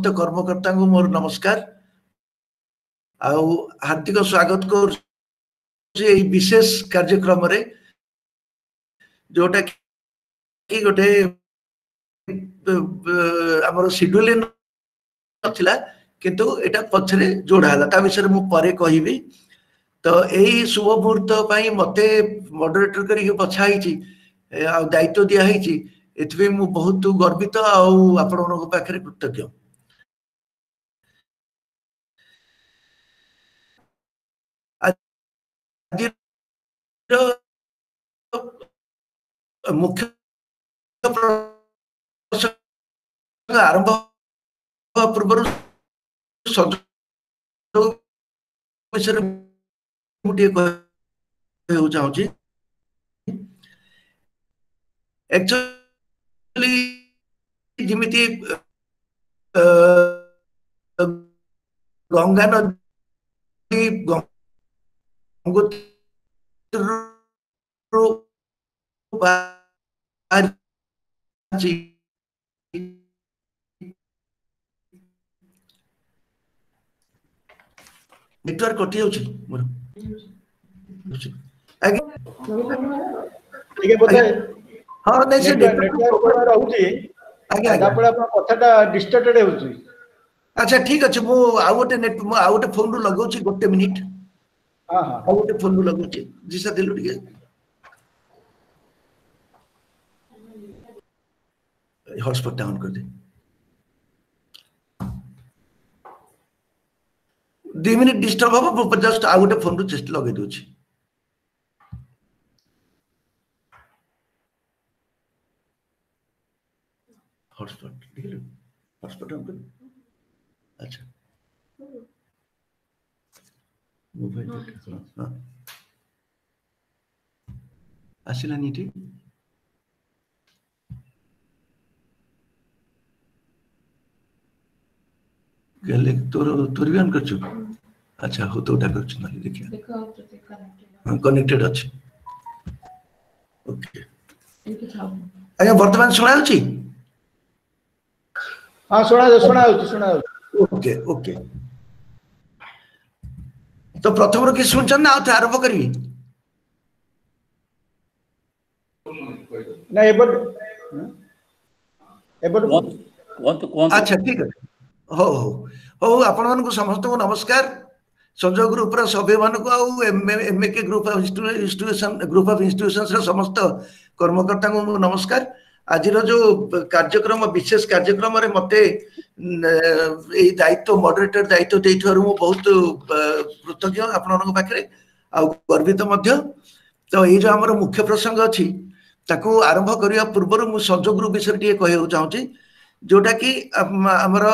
समस्त कर्मकर्ता को मोर नमस्कार आउ हार्दिक स्वागत कर विशेष कार्यक्रम रे जोटा कि गोटे आमर शेड्यूल नथिला किंतु एटा पछरे जोड़ा हला ता विषय मु परे कहिबी। तो यही शुभ मुहूर्त पाई मते मॉडरेटर करी बछाई छी आ दायित्व दिया है छी एथबे मु बहुत गर्वित आउ आपन पाखरे कृतज्ञ। आज मुख्य आरंभ पूर्व विषय चाहूँगी एक्चुअली जिमिति गंगा नदी नेटवर्क कटि जाउछि मोर ठीक है हां नै से नेटवर्क रहउछि आगे तापर आपन कथाटा डिस्टर्टेड होउछि। अच्छा ठीक अछि मु आ गोटे नेट मु आ गोटे फोन रु लगाउछि गोटे मिनिट। हां हां आ गोटे फोन रु लगाउछि जिसा दिलु टिके हॉटस्पॉट डाउन कर दे 2 मिनिट डिस्टर्ब हो जस्ट आ गोटे फोन रु चेस्ट लगे दोछि। हॉटस्पॉट दिलु हॉटस्पॉट ऑन कर अच्छा मोबाइल हां आसिला नीति गले तोर भी ऑन कर छु। अच्छा हो तो उठा कर छु ना देखिए देखो हां कनेक्टेड अछि ओके आया वर्तमान सुना अछि। हां सुना ओके ओके तो प्रथम रो कि सुनछन ना आउ आरंभ करबी ना एबड अच्छा ठीक है हो हो हो आपण मन को समस्त को नमस्कार संजय ग्रुप रा सभ्य मान को आउ एमके ग्रुप ऑफ इंस्टीट्यूशंस रा समस्त कर्मकर्ता को नमस्कार। आज जो कार्यक्रम विशेष कार्यक्रम रे मते ए दायित्व मॉडरेटर दायित्व देथारु मु बहुत कृतज्ञ आपण पाखरे आ गर्वित मध्य। तो ये जो हमर मुख्य प्रसंग अछि ताकू आरंभ करिया पूर्व मु संजय ग्रुप विषय टिके कहउ चाहूची जोटा कि हमर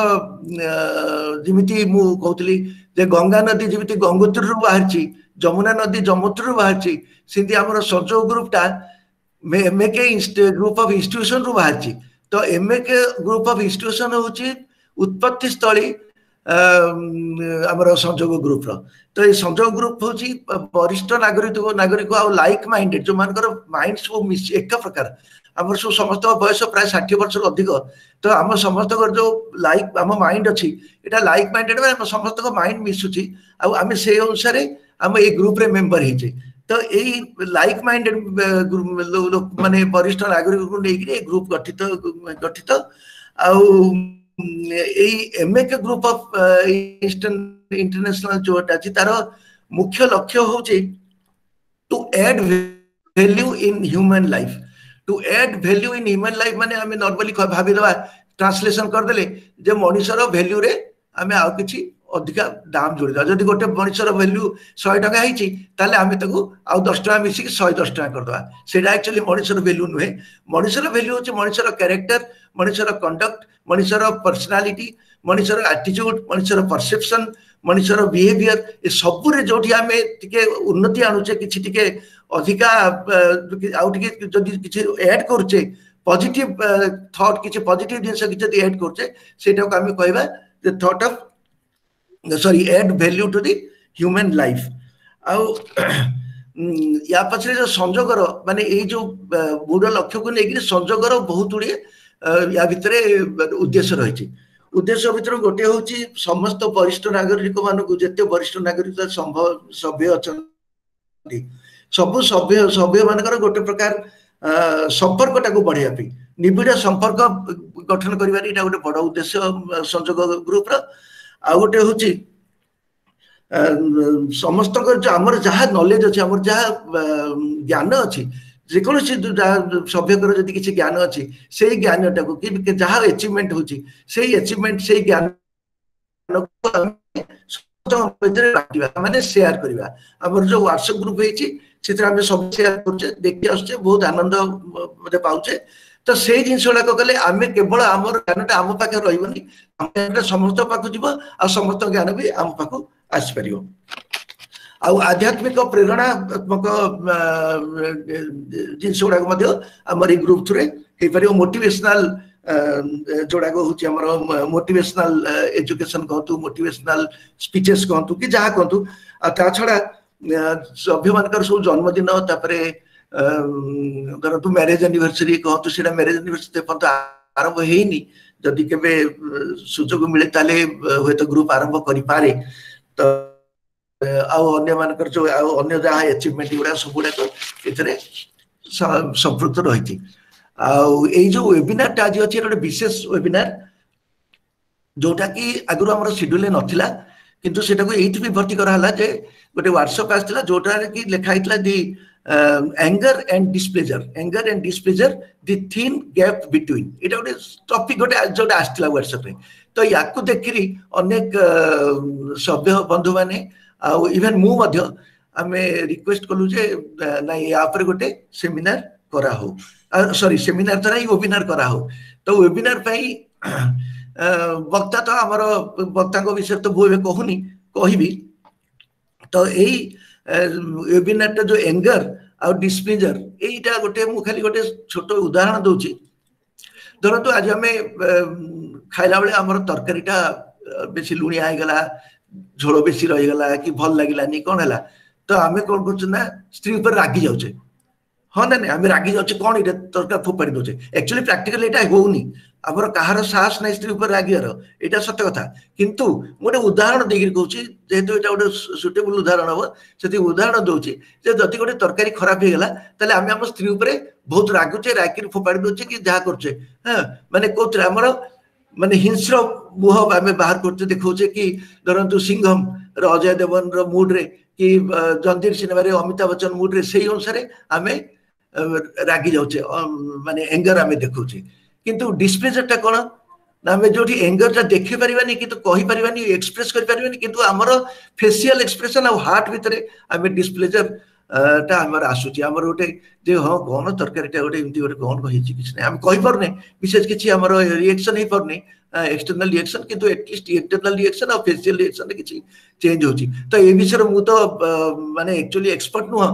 जिमिति मु कहतली जे गंगा नदी जिमिति गंगोत्री रु बाहरची जमुना नदी जमुत्री रु बाहरची सिंधी हमर संजय ग्रुप टा एमके ग्रुप ऑफ इंस्टीट्यूशन रु बाहरची। तो एमके ग्रुप ऑफ इंस्टीट्यूशन होची उत्पत्ति स्थली हमर संजोग ग्रुप रो। तो ये संजोग ग्रुप होची वरिष्ठ नागरिक आ लाइक माइंडेड जो मानकर माइंड सब मिस एक प्रकार हमर सब समस्त बयस प्राय 60 वर्ष अधिक। तो हम समस्त जो लाइक हम माइंड अछि एटा लाइक माइंडेड हम समस्त को माइंड मिसुची आ हम से अनुसार हम ए ग्रुप रे मेंबर हिचे। तो यही लाइक माइंडेड लोक माने वरिष्ठ नागरिक को लेकर ग्रुप गठित एमके ग्रुप ऑफ इंटरनेशनल जो अछि तार मुख्य लक्ष्य होची to add value in human life. To add value in human life माने हमें नॉर्मली भाबी दवा ट्रांसलेशन कर देले जे मनुष्यर वैल्यू रे हमें आउ किछि अधिका दाम जोड़ी दवा। जदि गोटे मनुष्यर वैल्यू 100 टका हिची ताले हमें ताकू आउ 10 टका मिसी 110 टका कर दवा। सेटा एक्चुअली मनुष्यर वैल्यू नुहे। मनुष्यर वैल्यू होची मनुष्यर कैरेक्टर मनुष्यर कंडक्ट मनुष्यर पर्सनालिटी मनुष्यर एटीट्यूड मनुष्यर परसेप्शन मनुष्यर बिहेवियर ए सब रे जोठी हमें टिके उन्नति आनुचे किछि टिके अधिका आउ टिके जदि किछि ऐड करचे पॉजिटिव थॉट किछि पॉजिटिव जिंस किछि जदि ऐड करचे सेटा को हमें कहबा the thought of sorry add value to the human life. आउ या पछरे जो संजोगर माने ए जो मूल लक्ष्य को लेकिन संजोगर बहुत गुड़िए या भितर उद्देश्य रही। उद्देश्य भितर गोटे हूँ समस्त वरिष्ठ नागरिक मान जिते वरिष्ठ नागरिक सभ्य अच्छा सबु सभ्य सभ्य मानकर गोटे प्रकार संपर्क टाक बढ़ाई निबिड़ संपर्क गठन कर गोटे बड़ उद्देश्य संजोग ग्रुप आ गोटे हूँ समस्त आमर जहाँ नॉलेज अच्छी आमर जहाँ ज्ञान अच्छी जेकोसी सभ्यकर जदि किसी ज्ञान अच्छी से ज्ञान टाक कि जहाँ अचिवमेंट होची से अचिवमेंट से ज्ञान माने शेयर करवा आमर जो व्हाट्सएप ग्रुप होती सब शेयर कर देखी आसचे बहुत आनंद पाचे तो से जिनस गुड़ाक कले आम केवल आम ज्ञानटा आम पाखे रही समस्त पाक जीव आ समस्त ज्ञान भी आम पाक आसपर आध्यात्मिक प्रेरणात्मक जिनस गुड़ाक आमर ग्रुप थ्रू हो पार मोटिवेशनल जोड़ाक हूँ मोटिवेशनल एजुकेशन कहतु मोटिवेशनल स्पीचेस कहतु कि जहाँ कहतु आ छड़ा सभ्य मान सब जन्मदिन धरतु मैरेज एनिवर्सरी कहतु से मैरेज एनिवर्सरी आरंभ होनी जदि केबे सुजोग मिले ताले हुए तो ग्रुप आरंभ करि पारे तो अन्य मानकर जो अन्य जहाँ अचिवमेंट गुड़ा सब गुड़ाक एथरे संपृक्त रही जो वेबिनार आज अच्छे गोटे विशेष वेबिनार जोटा कि आगु आम शेड्यूल नाला किंतु सेटा को एथि भर्ती कराला जे गोटे व्हाट्सएप आसला जोटा कि लिखाई दि anger and displeasure the thin gap between एटा गोटे टॉपिक गोटे जोटा आसला व्हाट्सएप रे तो याकू देखिरी अनेक सभ्य बंधु माने आ इवन मु मध्य आमे रिक्वेस्ट कलु जे नाही या पर गोटे सेमिनार करा हो सॉरी सेमिनार तो नहीं वेबिनार करा हो तो वेबिनार पाई वक्ता तो आमर वक्ता विषय तो भूए कहूनी कहबी तो यही वेबिनार जो एंगर आ डिस्प्लेजर यहीटा गोटे मु खाली गोटे छोट उदाहरण दूची धरतु आज आम खाइला बेले आमर तरकारीटा बेसी लुणिया होगला झोल बेसी रहीगला कि भल लगिलानी कौन है तो आम कौन कर स्त्री उपर रागी जाऊे हाँ ना आम रागी जाऊे कौन ये तरकार फोपाड़ी दौचे एक्चुअली प्राक्टिकल यहाँ होनी आमर कहार साहस ना स्त्री उपर रागियार यहाँ सत्य कथा किंतु गोटे उदाहरण देकर कहूँ जेहेतु यहाँ गोटे सुटेबल उदाहरण हम से उदाहरण दूसरी जदि गोटे तरकारी खराब होगला ताले आम आम स्त्री उपर बहुत रागुचे रागी फोपाड़ी दौचे कि जहाँ करे हाँ माने कौन आमर माने हिंस्र मुह आम बाहर करते देखा कि धरतु सिंघम अजय देवगन मुड रे कि जंजीर सिनेमा रे अमिताभ बच्चन मुड रे से अनुसार आम रागी जाऊे माने एंगर आम देखुचे किंतु डिस्प्लेजरटा कौन ना आम जो एंगरटा देखी पारानी कि कही पारानी एक्सप्रेस करें कि आमर फेसियल एक्सप्रेशन आ हार्ट भितर आम डिस्प्लेजर टा आमर आसूची आमर गोटे जे हाँ कौन तरकारीटा गोटे एमती गोटे कौन कही किसी ना आम कहीपे विशेष किसी आमर रिएक्शन हो पारनी एक्सटर्नल रिएक्शन किंतु एटलिस्ट इंटरनल रिएक्शन और फेसियल रिएक्शन किसी चेंज होची तो ये विषय मु तो माने एक्चुअली एक्सपर्ट नुह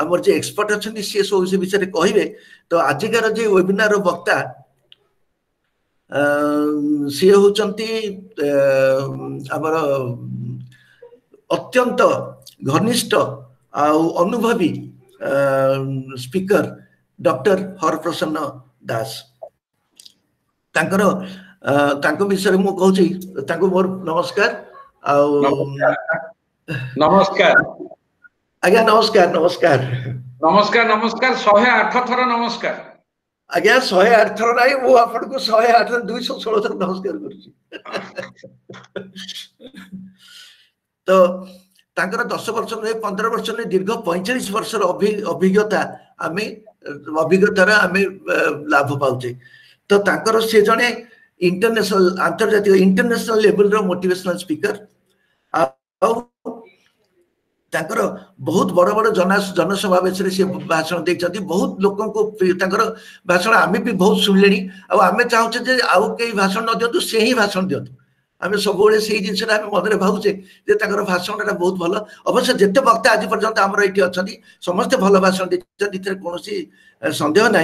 आमर जे एक्सपर्ट अच्छा सी सब से विषय कहे तो आजिकार जे वेबिनार वक्ता सी होचंती आमर अत्यंत घनिष्ठ अनुभवी स्पीकर डॉक्टर हरप्रसन्न दास तांको विषय मु कहूची तांको मोर नमस्कार नमस्कार आज्ञा नमस्कार नमस्कार नमस्कार नमस्कार 108 थर नमस्कार आज्ञा 108 थर नहीं वो आपन को 108 216 थर नमस्कार करूची तो तांकर 10 वर्ष नहीं 15 वर्ष नहीं दीर्घ 45 वर्ष अभिज्ञता आमे अभिज्ञतार आमे लाभ पाउचे तो तांकर से जने इंटरनेशनल अंतर्जातीय इंटरनेशनल लेवल रो मोटिवेशनल स्पीकर तांकर बहुत बड़ बड़ जनसभा से भाषण देते बहुत लोक भाषण आम भी बहुत शुणिले आम चाहूचे आउ कई भाषण न दिंतु से ही भाषण दिंतु आम सब से जिनसा मन भावुचे भाषण बहुत भल अवश्य जिते वक्ता आज पर्यंत आमर ये अच्छा समस्ते भल भाषण देते कौन सन्देह ना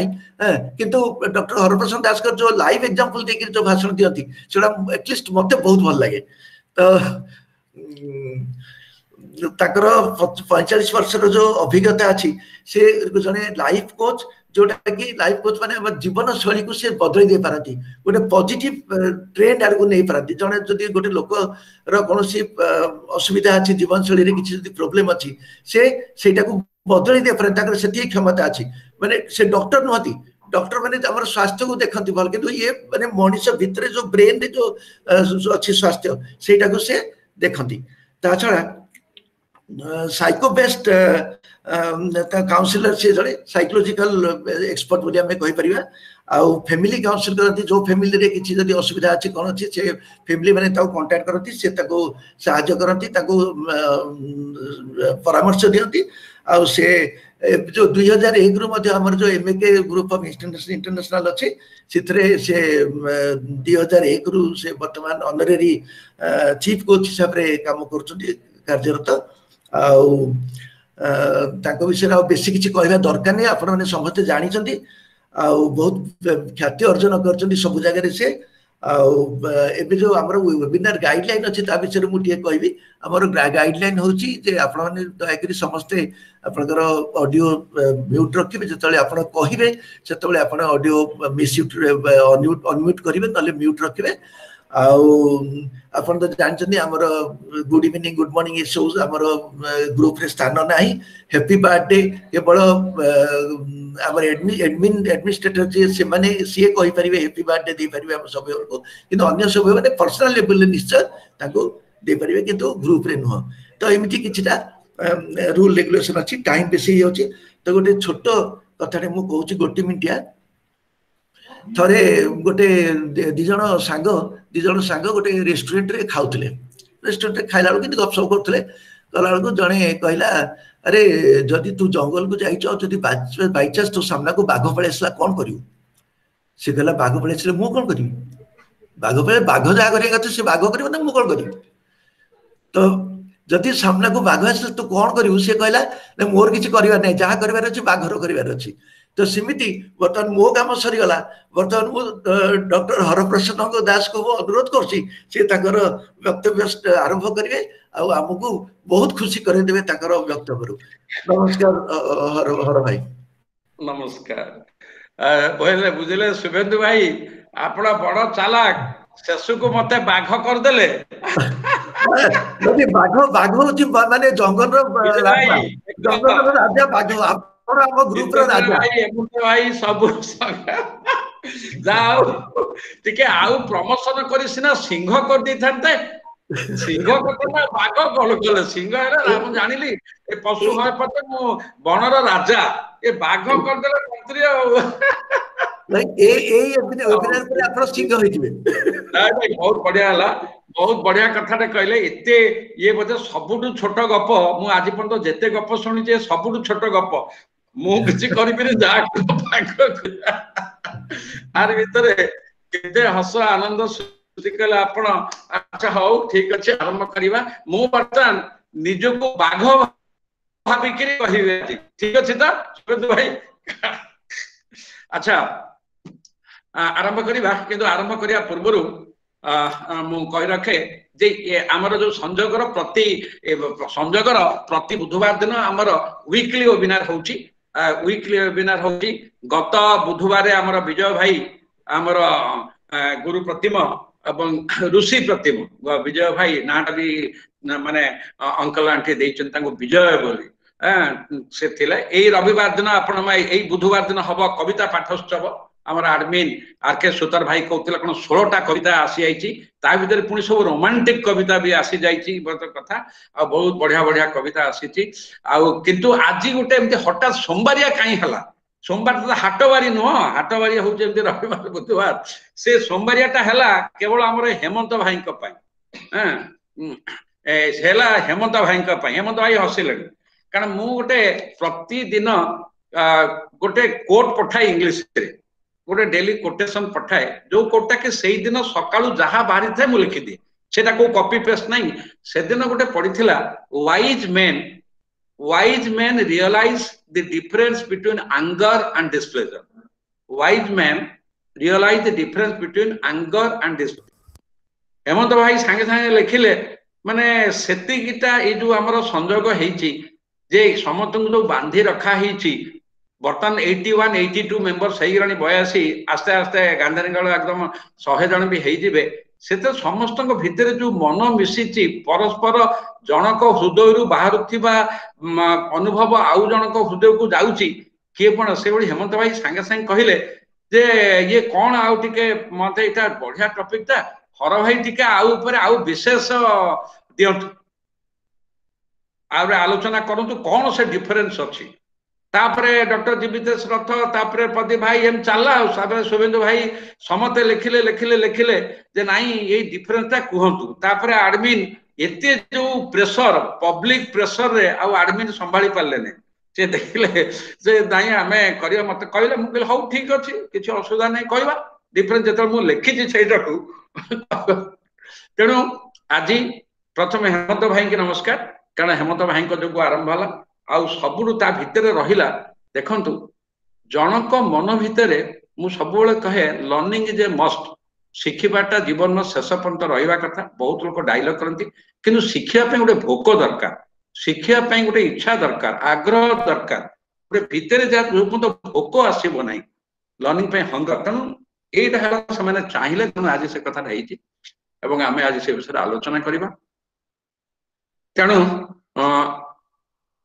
किंतु डॉक्टर हरप्रसन्न दास जो लाइव एग्जांपल देकर जो भाषण दिखती से एटलिस्ट मत बहुत भल लगे तो 45 वर्ष जो अभिज्ञता अच्छी से जड़े लाइफ कोच जोटा कि लाइफ कोच माने हम जीवन शैली को से बदल दे पारती गोटे पॉजिटिव ट्रेंड आर को नहीं पारती जने जदि गोटे लोक रो कोनोसी असुविधा अछि जीवन शैली रे किछि जदि प्रॉब्लम अछि से सेटा को बदल दे पारती ताकर सेती क्षमता अछि माने से डॉक्टर नहती डॉक्टर माने हमर स्वास्थ्य को देखंती भल किंतु ये माने मनुष्य भितरे जो ब्रेन रे जो अछि स्वास्थ्य सेटा को से देखंती ता छडा साइको बेस्ड काउंसलर से जड़े साइकोलॉजिकल एक्सपर्ट बोली हमें कहि परिबा आउ फैमिली काउंसिल करती जो फैमिली रे किछि जदी असुविधा अछि कोन अछि से फैमिली माने ताको कांटेक्ट करती से ताको सहायता करती ताको परामर्श दियंती आउ से जो 2001 रु मध्ये हमर जो एमके ग्रुप ऑफ इंटरनेशनल अछि सिथरे से 2001 रु से वर्तमान ऑनरेरी चीफ कोच हिसाब रे काम करछथि कार्यरत आउ ताको विषय आ बेसी किछि कहबा दरकार नै आपण माने समस्त जानि छथि आउ बहुत ख्याति अर्जन करछथि सब जगह रे से आउ एबे जो हमर वेबिनार गाइडलाइन अछि ता विषय रे मुटिए कहबी हमर गाइडलाइन होछि जे आपण माने दया करी समस्त आपनकर ऑडियो म्यूट रखिबे जतले आपण कहिबे सेतले आपण ऑडियो म्यूट अनम्यूट करिवे तले म्यूट रखिबे आउ आपण तो जानछनी हमर good evening good morning shows हमर ग्रुप रे स्थान नाही हैप्पी बर्थडे केवल हमर एडमिनिस्ट्रेटर जे से माने सीए कहि परिबे हैप्पी बर्थडे दे परिबे हम सब को किंतु अन्य सब माने पर्सनल लेवल निश्चय ताको दे परिबे किंतु ग्रुप रे न तो एमिति किछटा रूल रेगुलेशन अछि टाइम बेसी होछि तो गोटे छोट कथाटे मु कहूची गोटी मिनिटिया थरे गोटे दिजण सांग गोटे रेस्टोरेंट रे खाउतले रेस्टोरेंट रे खाइला कि गपसप करथले कला को जणे कहला अरे जदि तू जंगल को जाइछ जदि बाई चांस तो सामना को बाघ पळे असला कोन करियो से कहला बाघ पळे असले मु कोन करियो बाघ जा करे कते से बाघ करियो ना मु कोन करियो तो जदि सामना को बाघ असले तो कोन करियो से कहला मोर किछि करिवा नै जहा करिवार अछि बाघर करिवार अछि तो सिमिति बर्तमान मो काम सरी गला बर्तमान मु डॉक्टर हरप्रसन्न दास को अनुरोध करछि से ताकर वक्तव्य आरंभ करिवे आ हमकु बहुत खुशी करे देबे ताकर वक्तव्य नमस्कार हर भाई नमस्कार बोले बुझले शुभेंदु भाई आपण बड़ चालाक शेषु को मते बाघ कर देले नदी बाघ होची माने जंगल राजा बाघ और हम ग्रुप रे राजा भाई सब जाओ टिके आउ प्रमोशन करी सिना सिंह कर दी थांते सिंह कथा बाघ कल कले सिंह है हम जानिली ए पशु है पते मु बनर राजा ए बाघ कर देले मंत्री ए वेबिनार पर आपण सिंह होइथिबे भाई बहुत बढ़िया कथाटे कहले एते ये बोधे सबुठु छोट गप मु आज पर्यंत जेते गप सुनी जे सबुठु छोट गप मु किछि करिबिनी जा आर भीतर केते हस आनंद सुति कले आपण अच्छा हो ठीक अछि आरंभ करिवा मु बर्तन निजको बाघ भाबी करी कहिबे ठीक अछि त सुबेद भाई अच्छा आरंभ करिवा किंतु आरंभ करिया पूर्वरु मु कहि रखे जे हमर जो संजोगर प्रति बुधवार दिन हमर वीकली वेबिनार होउची वीकली वेबिनार होउची गत बुधवार हमर विजय भाई हमर गुरु प्रतिमा एवं ऋषि प्रतिमा विजय भाई नाटा भी माने अंकल आंटी देइचन ताको विजय बोली से थिले एई रविवार दिन आपण एई बुधवार दिन हबो कविता पाठोत्सव हमर एडमिन आरके सुतर भाई कहउतला कोन 16टा कविता आसी आइची ता भीतर पुनी सब रोमांटिक कविता भी आसी जाइची बहुत कथा आ बहुत बढ़िया बढ़िया कविता आसीची आ किंतु आजी गोटे एमते हठात सोमवारिया काई हला सोमवार तो हाटवारी नो हाटवारी हो जेमते रविवार बुधवार से सोमवारियाटा हला केवल हमर हेमंत भाई को पाई हेला हेमंत भाई हसिले कारण मु गोटे प्रतिदिन गोटे कोट पठाई इंग्लिश रे गोटे डेली कोटेशन पठाए जो कोटा के सेई दिन सकाळु जहा बाहरी थाए मु लिखि दिए सेटा को कॉपी पेस्ट नहीं से दिन गोटे पढिथिला wise men realize the difference between anger and displeasure wise men realize the difference between anger and displeasure Hemant भाई संगे संगे लिखिले माने सेतिकिटा ए जो हमर संजोग हेची जे समतंग जो बांधी रखा हेची बर्तमान 81 82 मेंबर्स हो गलानी 82 आस्ते आस्ते गांधीनगर एकदम 100 जन भी होइजिबे से तो समस्त भितर जो मन मिसी परस्पर जनक हृदय बाहर अनुभव आउ जनक हृदय को जाऊँगी किए पण से हेमंत भाई सांगे सांगे कहले जे ये कौन आउ टिके मते इटा बढ़िया टॉपिक ता हर भाई टिके आउ ऊपर आउ विशेष दियंतु आलोचना करंतु कौन से डिफरेंस अछि तापरे डॉक्टर जीवितेश रथ तापरे प्रदीप भाई एम चलला साबरे शुभेंदु भाई समते लिखिले लिखिले लिखिले जे नाही ये डिफरेंस ता कहंतु तापरे एडमिन एते जो प्रेशर पब्लिक प्रेशर रे आ एडमिन संभाली पारले ने से देखिले जे नाही आमे करियो मते कहले मु कहले हौ ठीक अछि किछि असुविधा नै कहबा डिफरेंस जत मु लिखि छि सेटाकू तेनु आजि प्रथम हेमंत भाई के नमस्कार कारण हेमंत भाई को जो आरंभ होला आ सबुरु ता भितरे रहिला देखंतु जनक मन भितरे मु सबुले कहे लर्निंग इज ए मस्ट शिखिबाटा जीवन शेष पर्यंत रहिबा कथा बहुत लोग डायलॉग करंती किंतु शिखिया पे गोटे भोक दरकार शिखिया पे गोटे इच्छा दरकार आग्रह दरकार गोटे भितरे जा जो भोक आसीबो नाही लर्निंग पे हंगर तनु एटा हला समान चाहिले तनु आज से कथा रहिछि एवं आमे आज से विषय आलोचना करिबा तेणु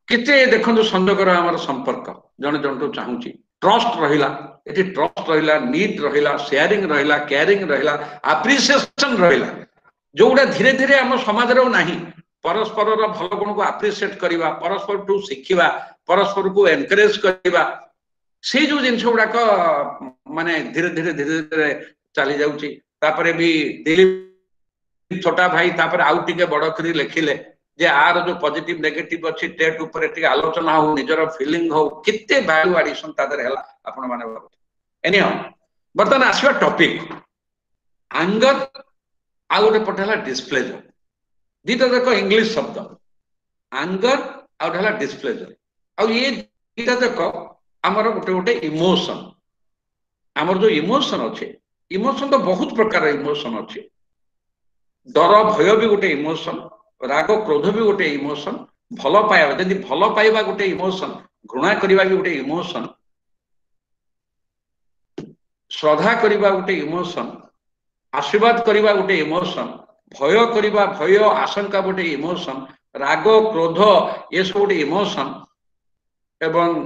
केते देखंतु संजोगर हमर संपर्क जने जने चाहूची ट्रस्ट रहिला एटी ट्रस्ट रहिला नीड रहिला शेयरिंग रहिला केयरिंग रहिला एप्रिसिएशन रहिला जोडा धीरे धीरे हम समाज रो नाही परस्पर रो भलो गुण को एप्रिशिएट करिवा परस्पर टू सिखिबा परस्पर को एनकरेज करिवा से जो जिंस गुडा को माने धीरे धीरे धीरे धीरे चली जाउची तापरे भी दिलीप छोटा भाई तापरे आउ टिके बड़ करी लिखिले जे आर जो पॉजिटिव नेगेटिव अछि टेट ऊपर एटी आलोचना हो निजर फीलिंग हो किते वैल्यू एडिशन तादर हैला आपण माने एनीहाउ बर्तन आसीबा टॉपिक एंगर आ गोटे पठला डिस्प्लेजर दीटा देखो इंग्लिश शब्द एंगर आ गोटे डिस्प्लेजर आ ये दीटा देखो हमर गोटे गोटे इमोशन हमर जो इमोशन अछि इमोशन तो बहुत प्रकार इमोशन अछि डर भय भी गोटे इमोशन राग क्रोध भी गोटे इमोशन भल पाइबा जदि भल पाइबा गोटे इमोशन घृणा करबा भी गोटे इमोशन श्रद्धा करबा गोटे इमोशन आशीर्वाद करबा गोटे इमोशन भय करबा भय आशंका गोटे इमोशन राग क्रोध ये सब गोटे इमोशन एवं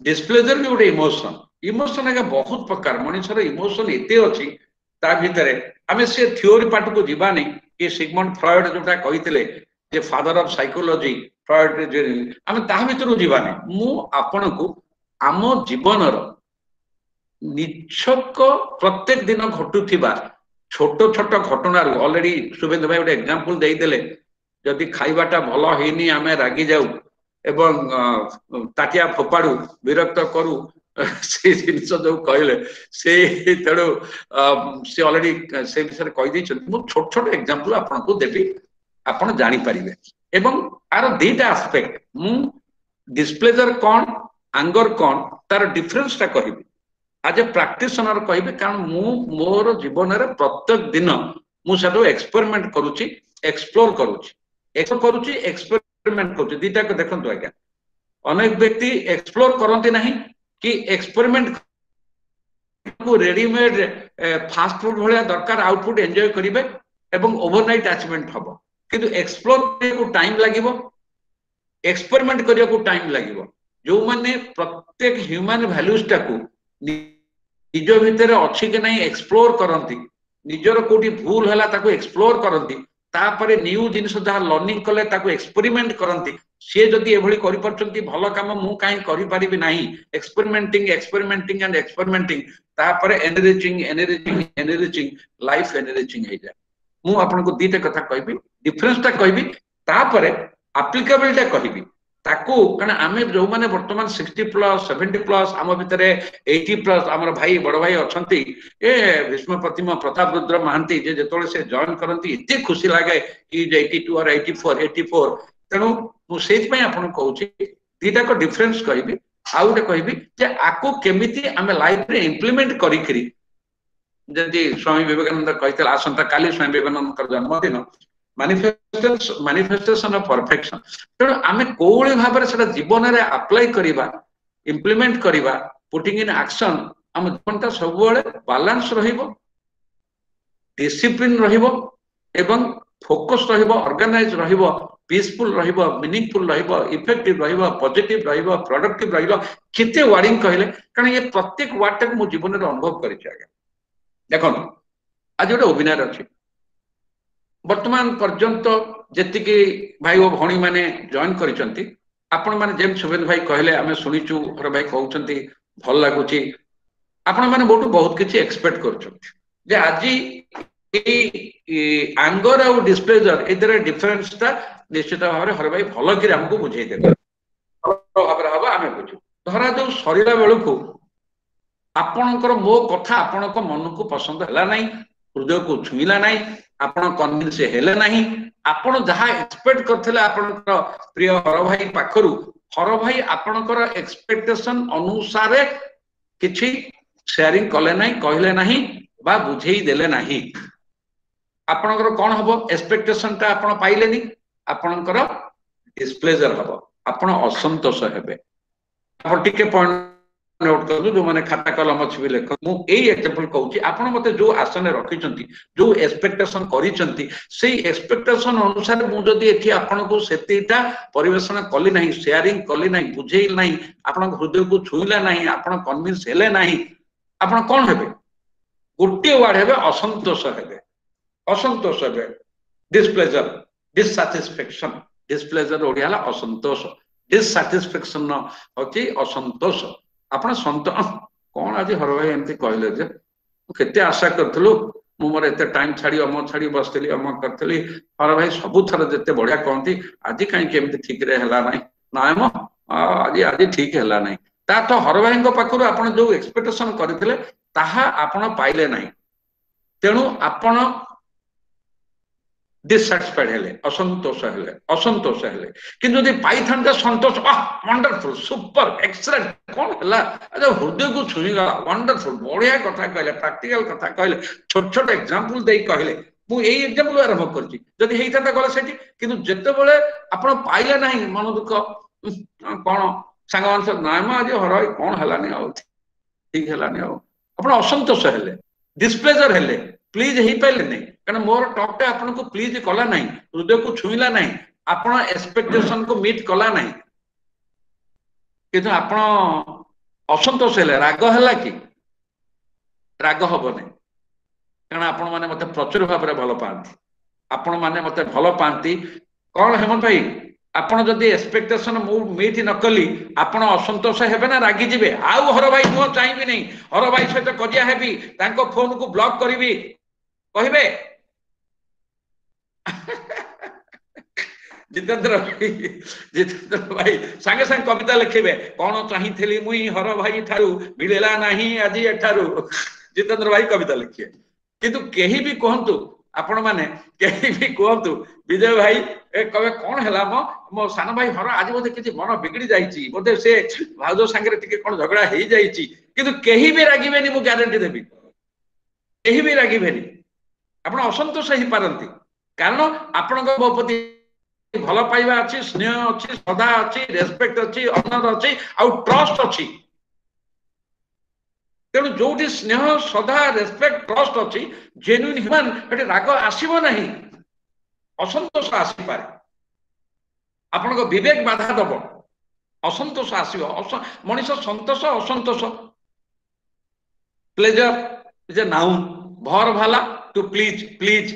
डिस्प्लेजर भी गोटे इमोशन इमोशन आगे बहुत प्रकार मनुष्यर इमोशन एते अछि ता भितरे आमे से थ्योरी पार्ट को जीवानी कि सिगमंड फ्रॉयड जोटा कहितले जे फादर ऑफ साइकोलॉजी फ्रॉयड आमे ता भितरु जीवानी मु आपण को आम जीवनर निछक प्रत्येक दिन घटुथिबा छोट छोट घटना ऑलरेडी शुभेंद्र भाई गोटे एग्जांपल देई देले जदि खाइबाटा भलो हेनी आमे रागी जाऊ एवं ताटिया फोपाड़ू विरक्त करू से जिनस जो कहले से तेणु से ऑलरेडी से विषय कहि दै छथि मु छोट छोट एग्जांपल आपन को देबी आपन जानि परिबे एवं आर दुईटा एस्पेक्ट मु डिस्प्लेजर कोन एंगर कोन तार डिफरेंस ता कहिबी आज ए प्रैक्टिशनर कहिबे कारण मु मोर जीवन रे प्रत्येक दिन मु सेटो एक्सपेरिमेंट करूची एक्सप्लोर करूची एक्सपेरिमेंट करूची दुईटा को देखंतु आज्ञा अनेक व्यक्ति एक्सप्लोर करंती नहीं कि एक्सपेरिमेंट को रेडीमेड फास्ट फूड भलिया दरकार आउटपुट एंजॉय करिवे एवं ओवरनाइट अचीवमेंट हबो किंतु एक्सप्लोर को टाइम लागिवो एक्सपेरिमेंट करिया को टाइम लागिवो जो माने प्रत्येक ह्यूमन वैल्यूज टाको निज भितर अछि कि नहीं एक्सप्लोर करंती निजर कोठी भूल हला ताको एक्सप्लोर करंती तापरे न्यू जिनिस जहा लर्निंग कले ताको एक्सपेरिमेंट करंती से जदि एभली करि परचंती भलो काम मु काई करि परिबि नाही एक्सपेरिमेंटिंग एंड एक्सपेरिमेंटिंग तापरे एनरिचिंग लाइफ एनरिचिंग हे जाय मु आपन को दीटे कथा कहबी डिफरेंस ता कहबी तापरे एप्लीकेबिलिटी कहबी ताकू कारण आमे जो माने वर्तमान 60 प्लस 70 प्लस आम भितरे 80 प्लस हमर भाई बड़ भाई अछंती ए भीष्म प्रतिमा प्रताप रुद्र महांती जे जेतोले से जॉइन करंती इते खुशी लागे कि 82 और 84 तेणु मु सेत पय आपन कहूची दीटा को डिफरेंस कहबी आउटे कहबी जे आको केमिति आमे लाइफ रे इंप्लीमेंट करी करी जदि स्वामी विवेकानंद कहते आसंता काली स्वामी विवेकानंद कर जन्मदिन manifestation of perfection तेणु आमे कोळे भाबरे सेटा जीवन रे अप्लाई करिबा इम्प्लीमेंट करिबा पुटिंग इन एक्शन हम जीवनटा सब बेले बैलेंस रहिबो डिसिप्लिन रहिबो एवं फोकस रहिबो ऑर्गेनाइज रहिबो पीसफुल रहिबो मीनिंगफुल रहिबो इफेक्टिव रहिबो पॉजिटिव रहिबो प्रोडक्टिव रहिबो केते वार्डिंग कहले कारण ये प्रत्येक वार्ड तक मो जीवन रे अनुभव करिछि आगे देखो आज गोटे अभिनय अछि वर्तमान पर्यंत जेतिकी भाई और भौणी माने जॉइन करिसंती आपण माने जेम सुबेद भाई कहले आमे सुनिचु हर भाई कहउचंती भल लागुची आपण माने बहुत किछि एक्सपेक्ट करछंती जे आजी एंगर और डिस्प्लेजर एदरे डिफरेंस ता निश्चित भाव हर भाई भल कि हमको बुझाई देबे भाव हबा आमे बुझु धरा जो शरीर बेलू आपणकर मो कथा आपणक मन को पसंद हला नहीं हृदय को छुईला नहीं आपण कन्विन्स हेले नहीं आपण जहाँ एक्सपेक्ट करथिले आपणकर प्रिय हर भाई पाखरु हर भाई आपणकर एक्सपेक्टेशन अनुसार किछि शेयरिंग कले नहीं कहले नहीं बा बुझेई देले नहीं आपणकर कोन हबो एक्सपेक्टेशन ता आपण पाइलेनी आपणकर डिस्प्लेजर हबो आपण असंतोष हेबे आपण टिके पॉइंट नोट कर जो माने खाता कलम अछि भी लेख मु एई एग्जांपल कहूची आपण मते जो आसन रखिचंती जो एक्सपेक्टेशन करिचंती सेई एक्सपेक्टेशन अनुसार मु जदी एठी आपण को सेतीटा परिवेषण कली नहीं शेयरिंग कली नहीं बुझेइल नहीं आपण हृदय को छुईला नहीं आपण कन्विंस हेले नहीं आपण कोन हेबे गोटे वर्ड हेबे असंतोष हेबे डिस्प्लेजर डिससैटिस्फैक्शन डिस्प्लेजर ओडियाला असंतोष डिससैटिस्फैक्शन होची असंतोष आपण संत कौन आज हर भाई एमती कहले जे केते आशा करथलु मु मोर एते टाइम छाड़ी अम छाड़ी बसतली अम करथली हर भाई सबु थर जते बढ़िया कहती आज कहीं केमती ठीक रे हला नहीं नाय म आज ठीक हला नहीं ता तो हर भाई को पाखरु आपण जो एक्सपेक्टेशन करथिले ताहा आपण पाइले नहीं तेणु आपण डिससैटिस्फाइड हेले असंतोष हेले किंतु जदि पाइथांते संतोष वंडरफुल सुपर एक्सीलेंट कौन हला अच्छा हृदय को छुई गला वंडरफुल बढ़िया कथा कहले प्रैक्टिकल कथा कहले छोट छोट एग्जांपल देई कहले मु एई एग्जांपल आरंभ करछि जदि हेइथांता गला सेठी किंतु जते बेले आपण पाइले नाही मन दुख कोन संगमान सब नाय म आज हरई कोन हलानी आ ठीक हलानी आ आपण असंतोष हेले डिस्प्लेजर हेले प्लीज ही पाइले नहीं कारण मोर टॉकटा आपन को प्लीज कला नहीं हृदय को छुईला नहीं आपण एक्सपेक्टेशन को मीट कला नहीं किंतु आपण असंतोष हेले राग हला कि राग हबो नहीं कारण आपण माने मते प्रचुर भाव रे भलो पांती आपण माने मते भलो पांती कोन हेमन भाई आपण जदी एक्सपेक्टेशन मु मीट न कली आपण असंतोष हेबे ना रागी जिवे आउ हर भाई मो चाहिबी नहीं हर भाई सहित कजिया हेबी तांको फोन को ब्लॉक करिवि कहबे जितेंद्र भाई संगे संग कविता लिखिबे कौन चाहिथिली मुई हर भाई ठारू मिलेला नहीं आज एठारू जितेंद्र भाई कविता लिखिए किंतु केही भी कहंतु आपण माने केही भी कहंतु विजय भाई ए कवे कोन हला मो सान भाई हर आज बोधे किछि मन बिगड़ी जाईची बोधे से भाउजो संगे टिके कोन झगड़ा हेई जाईची किंतु केही भी रागिबेनी मु ग्यारंटी देबी केही भी रागिबेनी आपण असंतोष ही पारंती कारण आपण मो प्रति भल पाइबा अच्छी स्नेह अच्छी श्रद्धा अच्छी रेस्पेक्ट अच्छी ऑनर अच्छी आउ ट्रस्ट अच्छी तेणु जो स्नेह श्रद्धा रेस्पेक्ट ट्रस्ट अच्छी जेन्युइन ह्यूमन एटी राग आसीबो नहीं असंतोष आसी पारे आपण को विवेक बाधा दबो असंतोष आसीबो मनीष संतोष असंतोष प्लेजर इज ए नाउन भर भाला to please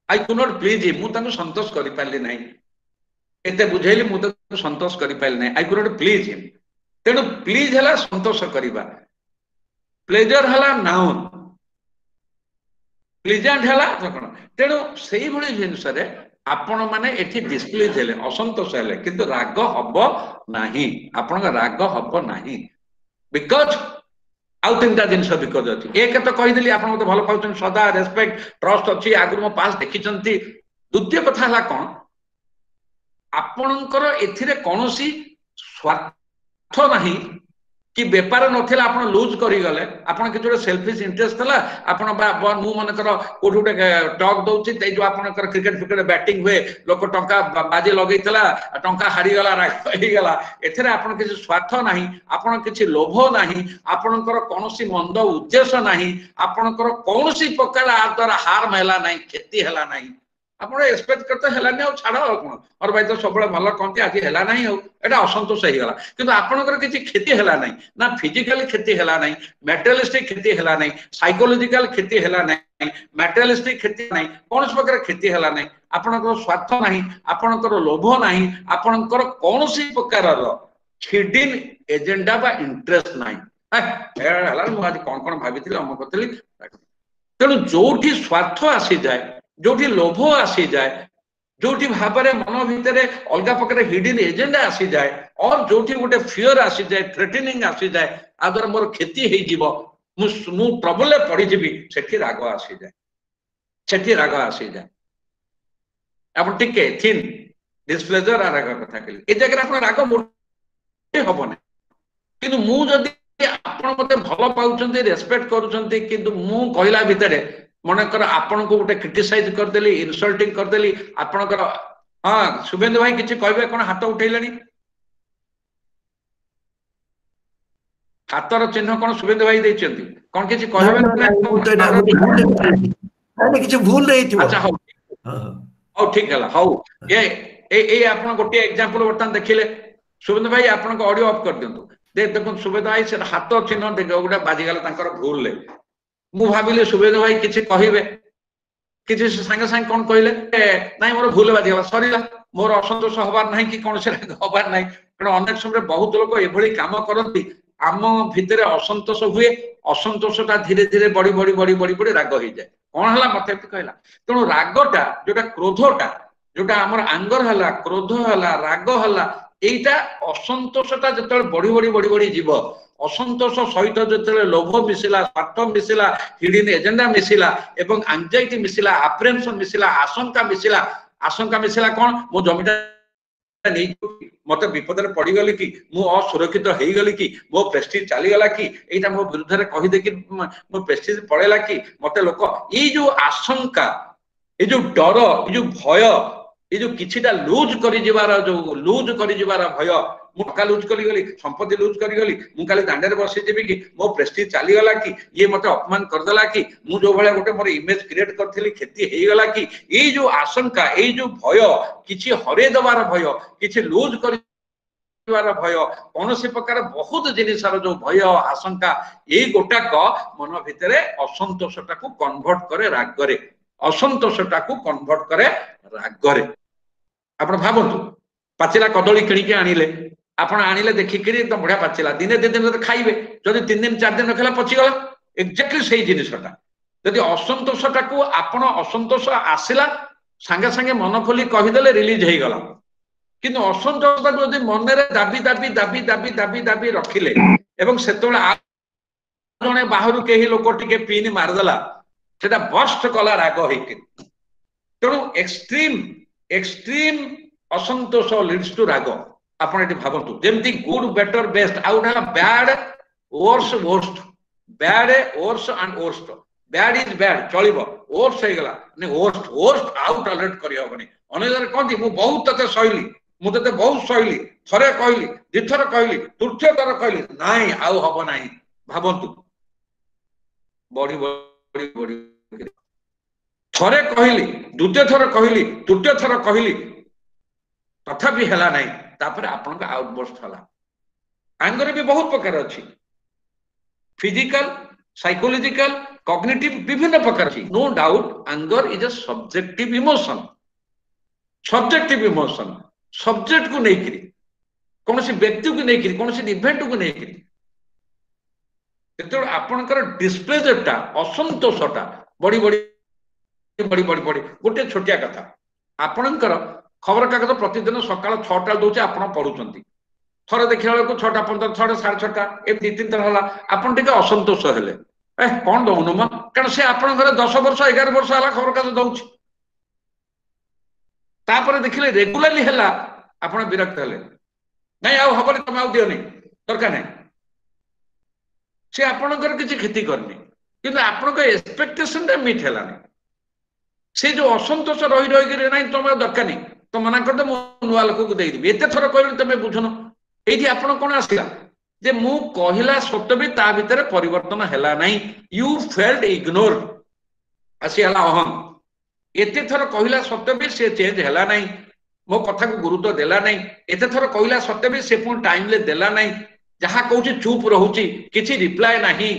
I could not please him मु संतोष करि पारली नहीं एते बुझेली मु संतोष करि पारली नहीं आई कुड नॉट प्लीज हिम तेणु प्लीज हला संतोष करिबा प्लेजर हला नाउन प्लीजेंट हला कोन तेणु सेही भली जिंस रे आपण माने एठी डिस्प्लेज हेले असंतोष हेले किंतु राग हबो नाही आपण राग हबो नाही बिकॉज आउ तीनटा जिनस बिकज अच्छी एक तो कहीदेली आप भल पाँच श्रद्धा रेस्पेक्ट ट्रस्ट अच्छी आगु मो पास देखी द्वितीय कथा है कौन आपणकर एथिरे कौनसी स्वार्थ नहीं कि बेपार नथिला आपण लूज करी गले आपण कि जोटे सेल्फिश इंटरेस्ट थला आपण मु मनकर कोठ गोटे टॉक दउची तै जो आपनकर क्रिकेट फिकेट बैटिंग हुए लोक टंका बाजी लगैतला टंका हारी गला राही गला एथरे आपण किछि स्वार्थ नाही आपण किछि लोभ नाही आपनकर कोनोसी मंद उद्देश्य नाही आपनकर कोनोसी प्रकार आ द्वारा हार महिला नाही क्षति हला नाही आपण एक्सपेक्ट करते हला नै छाड़ कोन और भाई तो सबले भल कहते आज हला नै एटा असंतोष हे गला किंतु आपनकर किछि क्षति हला नै ना फिजिकली क्षति हला नै मेटेरियलिस्टिक क्षति हला नै साइकोलॉजिकल क्षति हला नै मेटेरियलिस्टिक क्षति नै कोनोस प्रकार क्षति हला नै आपनकर स्वार्थ नाही आपनकर लोभ नाही आपनकर कोनोसी प्रकार रो हिडन एजेंडा बा इंटरेस्ट नाही हला मु आज कोन भाबिथिले हम कहतली तेणु जोठी स्वार्थ आसी जाए जोठी लोभ आसी जाए जोठी भाबरे मन भितरे अलगा प्रकार हिडन एजेंडा आसी जाए और जोठी गोटे फियर आसी जाए थ्रेटनिंग आसी जाए आदर मोर क्षति हे जीवो मु ट्रबल पड़ी जीवी सेठी राग आसी जाए सेठी राग आसी जाए आपण टिके थिन डिस्प्लेजर आ राग कथा कहली ए जगह आपण राग मोटे हबने किंतु मु जदी आपण मते भलो पाउचंती रेस्पेक्ट करूचंती किंतु मु कहला भितरे मनकर आपण को गोटे क्रिटिसाइज कर देली इनसल्टिंग कर देली आपनकर हां शुभेंदु भाई किछि कहबे कोन हाथ उठैलेनी हातर चिन्ह कोन शुभेंदु भाई दैचंती कोन किछि कहबे नहीं किछि भूल रही थी अच्छा हो हां ठीक हला हाउ ए आपण गोटे एग्जांपल बर्तन देखिले शुभेंदु भाई आपण को ऑडियो ऑफ कर दियंतु देखो शुभेंदु भाई से हाथ चिन्ह देखो गोटे बाजी गला तांकर भूल ले मु भाबिले शुभेंदु भाई किछि कहिबे किछि संगे संगे कोन कहले नाही मोर भूल बाजी गला सरीला मोर असंतोष होबार नाही कि कोन से होबार नाही कारण अनेक समय बहुत लोग एभली काम करती आम भितरे असंतोष हुए असंतोषटा धीरे धीरे बड़ी बड़ी बड़ी बड़ी बड़ी राग हो जाए कौन हला मते कहला तेणु रागटा जोटा क्रोधटा जोटा हमर आंगर हला क्रोध हला राग हला एटा असंतोषटा जतले बड़ी बड़ी बड़ी बड़ी जीव असंतोष सहित जतले लोभ मिसिला स्वार्थ मिसिला हिडन एजेंडा मिसिला एवं एंजाइटी मिसिला अप्रेंशन मिसिला आशंका मिसिला कोन मो जमीटा नहीं मत विपद में पड़ी गली कि मु असुरक्षित हो गली कि मो प्रेस्टीज चली गला कि एटा मो विरुद्ध रे कहि दे कि मो प्रेस्टीज पड़ेला कि मते लोक ए जो आशंका ए जो डर ए जो भय ए जो किछिटा लूज करि जिबार जो लूज करि जिबार भय मु टका लूज करि गली संपत्ति लूज करि गली मु काली दांडे रे बसि जेबी कि मो प्रेस्टीज चली गला कि ये मते अपमान कर देला कि मु जो भले गोटे मोर इमेज क्रिएट करथिली क्षति हे गला कि ए जो आशंका ए जो भय किछि हरे दबार भय किछि लूज करि भय कौन प्रकार बहुत जिनिसर जो भय आशंका ये गोटाक मन भितर असंतोषटा को कन्वर्ट करे रागरे असंतोषटा को कन्वर्ट करे रागरे आपण भाबंतु पाचिला कदली किणिके आनिले आपण आनिले देखिकरी एकदम बढ़िया पाचिला दिने दे दिन खाइबे जदि 3 दिन 4 दिन रखला पची गला एक्जेक्टली सही जिनिसटा जदि असंतोषटा को आपण असंतोष आसिला संगे संगे मन खोली कहिदेले रिलीज हे गला किंतु असंतोषता जो मन में दाबी दाबी दाबी दाबी दाबी दाबी रखिले एवं सेतोले जने बाहरु केही लोक टिके पिन मारदेला सेटा बस्ट कला राग होइके तेणु एक्सट्रीम एक्सट्रीम असंतोष लीड्स टू राग आपण एटी भाबंतु जेमति गुड बेटर बेस्ट आउट है bad worse worst bad worse and worst bad is bad चलिबो वर्स हे गला ने वर्स्ट वर्स्ट आउट टॉलरेट करि होबनी अनेजर कोंती मु बहुत तते सहिली मु तते बहुत सहिली थरे कहली दिथर कहली तृतीय थर कहली नाही आउ हबो नाही भाबंतु बड़ी बड़ी बड़ी थरे कहली द्वितीय थर कहली तृतीय थर कहली तथापि हला नाही तापर आपन का आउटबर्स्ट हला एंगर भी बहुत प्रकार अछि फिजिकल साइकोलॉजिकल कॉग्निटिव विभिन्न प्रकार अछि no doubt anger is a subjective emotion subject को नहीं करी कौन सी व्यक्ति को नहीं करी कौन सी इवेंट को नहीं करी आपनकर डिस्प्लेजरटा असंतोषटा बड़ी बड़ी बड़ी बड़ी बड़ी गोटे छोटिया कथा आपनकर खबर कागज प्रतिदिन सकाळ 6टा दउचे आपण पढुचंती थरे देखिला को 6:15 6:30 ए 2-3 थर हला आपण टिके असंतोष हेले ए कोन दउनु म कारण से आपण घर 10 वर्ष 11 वर्ष हला खबर कागज दउची तापर देखिले रेगुलरली हला आपण विरक्त हेले नाही आउ हबले तम आउ दियो नहीं दरकार नहीं से आपणकर किसी क्षति करनी किंतु आपणक एक्सपेक्टेशन टा मीट हेलानी से जो असंतोष रही रही ना तुम दरकार नहीं तो मना कर दे नुआ लोक को देदेवी एत थर कह तुम बुझुन ये आप कौन आसला जे मु कहला सत्य भी ता भितर परिवर्तन हैला नहीं यू फेल्ट इग्नोर आसीगला अहम एते थर कहला सत्य भी से चेंज हैला नहीं मो कथा को गुरुत्व देला नहीं एते थर कहला सत्य भी से पुणी टाइम ले देला नहीं जहाँ कहूँ चुप रोचे किसी रिप्लाय नहीं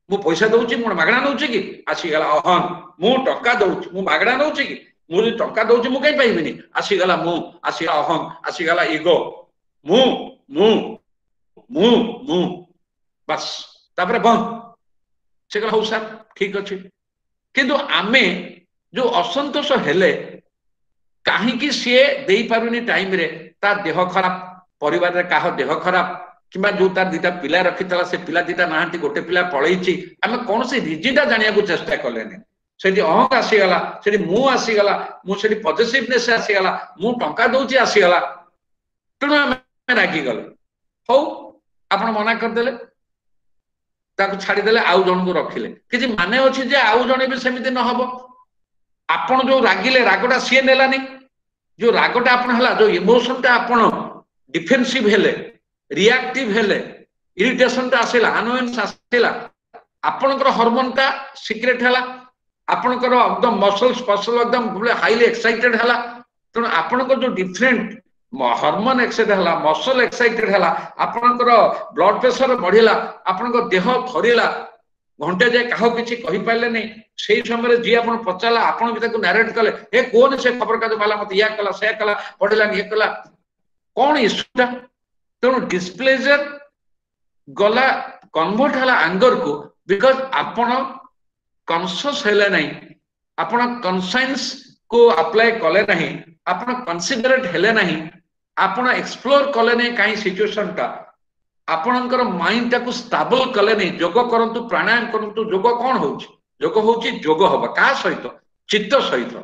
मु पैसा दौची मु मागणा नौची कि आसीगला अहम मु टंका दौची मु मागणा नौची कि मु टंका दौची मु कहीं पाइबिनी आसीगला मु आसीगला अहम आसीगला इगो मु मु मु मु बस तापर बंद से कहला हौ सर ठीक अच्छे किंतु आमे जो असंतोष हेले कहीं सी दे पारुनी टाइम रे ता देह खराब परिवार रे काह देह खराब किंबा जो तार दिटा पिला रखी से पिला दिटा ना गोटे पिला पलैची आम कौन से रिजिटा जानिया को चेष्टा कलेनी से अहंग आसीगला से मु आसीगला मुझे पॉजिटिवनेस आसीगला मु टंका दौची आसीगला तेणु आम रागिगले हौ आप मना करदे छाड़ीदे आउ जन को रखिले कि माने अच्छी जे आउ जने भी सेमती न हम आपण जो रागिले रागटा सी नेलानी जो रागटा आपण हला जो इमोशन टा आपण डिफेंसिव हेले रिएक्टिव हेले इरिटेशन टा आसेला अनोयेंस आसेला आपनकर हार्मोन टा सीक्रेट हला आपनकर एकदम मसल्स पसल एकदम हाईली एक्साइटेड हला तेणु आपनकर जो डिफरेंट हार्मोन एक्साइटेड हला मसल एक्साइटेड हला आपनकर ब्लड प्रेशर बढ़िला आपनकर देह थरिला घंटे जाए कहा किसी कहि पाले नहीं से समय जी आप पचारा आपन भी नारेट कले ए कौन से खबर कागज वाला मत या कला से कला पढ़लानी ये कला कौन इश्यूटा तेणु डिस्प्लेजर गला कन्वर्ट हला एंगर को बिकॉज आपण कॉन्शियस हेले नहीं आपण कॉन्शियस को अप्लाई कले नहीं आपण कंसीडरेट हेले नहीं आपण एक्सप्लोर कले नहीं कहीं सिचुएशन टा आपणकर माइंड टाको स्टेबल कले नहीं योग करंतु प्राणायाम करंतु योग कौन होउची योग होउची योग हबा का सहित चित्त सहित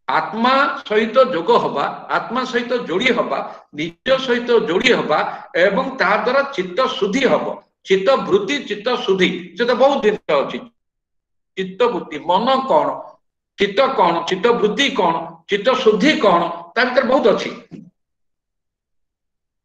आत्मा सहित योग हबा आत्मा सहित जोड़ी हबा निज सहित जोड़ी हबा एवं ता द्वारा चित्त शुद्धि हबा चित्त वृत्ति चित्त शुद्धि से तो बहुत दिन अछि चित्त वृत्ति मन कौन चित्त कौन चित्त वृत्ति कौन चित्त शुद्धि कौन ता भीतर बहुत अच्छी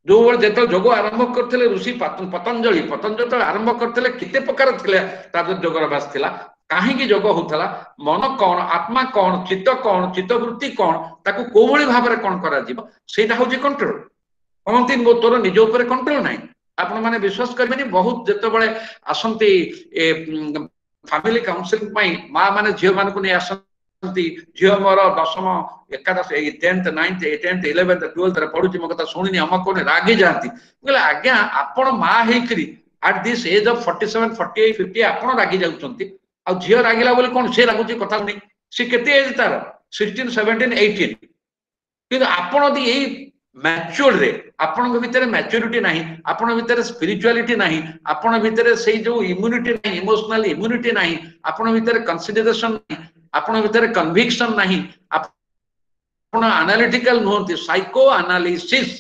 जो जो जोग आरंभ करते ऋषि पतंजलि पतंजलि आरंभ करते किते प्रकार थे जोगर अभ्यास थिला कहीं जोग होता मन कौन आत्मा कौन चित्त वृत्ति कौन ताकू को भली भाव में कौन करा जीव सेटा होची कंट्रोल कहती मो तोर निज उपर कंट्रोल नहीं आपण माने विश्वास करबेनी बहुत जेते बळे आसंती फैमिली काउंसलिंग माँ माने झियो मान को नहीं आसंती झियो मोर दशम एकादश 10th 9th 10th 11th 12th पढ़ुची मो कथा सुनिनी हम कोने रागी जाती बोले आज्ञा आपण माँ हेकरी एट दिस एज ऑफ 47 48 50 आपण रागी जाउचंती आ झियो रागिला बोले कोन से रागुची कथा नहीं से केते एज तार 16 17 18 किंतु आपण दी एई मैच्योर रे आपण भीतर मैच्योरिटी नहीं आपण भीतर स्पिरिचुअलिटी नहीं आपण भीतर से जो इम्यूनिटी नहीं इमोशनल इम्यूनिटी नहीं आपण भीतर कंसीडरेशन नहीं आपण भीतर कन्विक्शन नहीं आपण एनालिटिकल नुहंती साइको एनालिसिस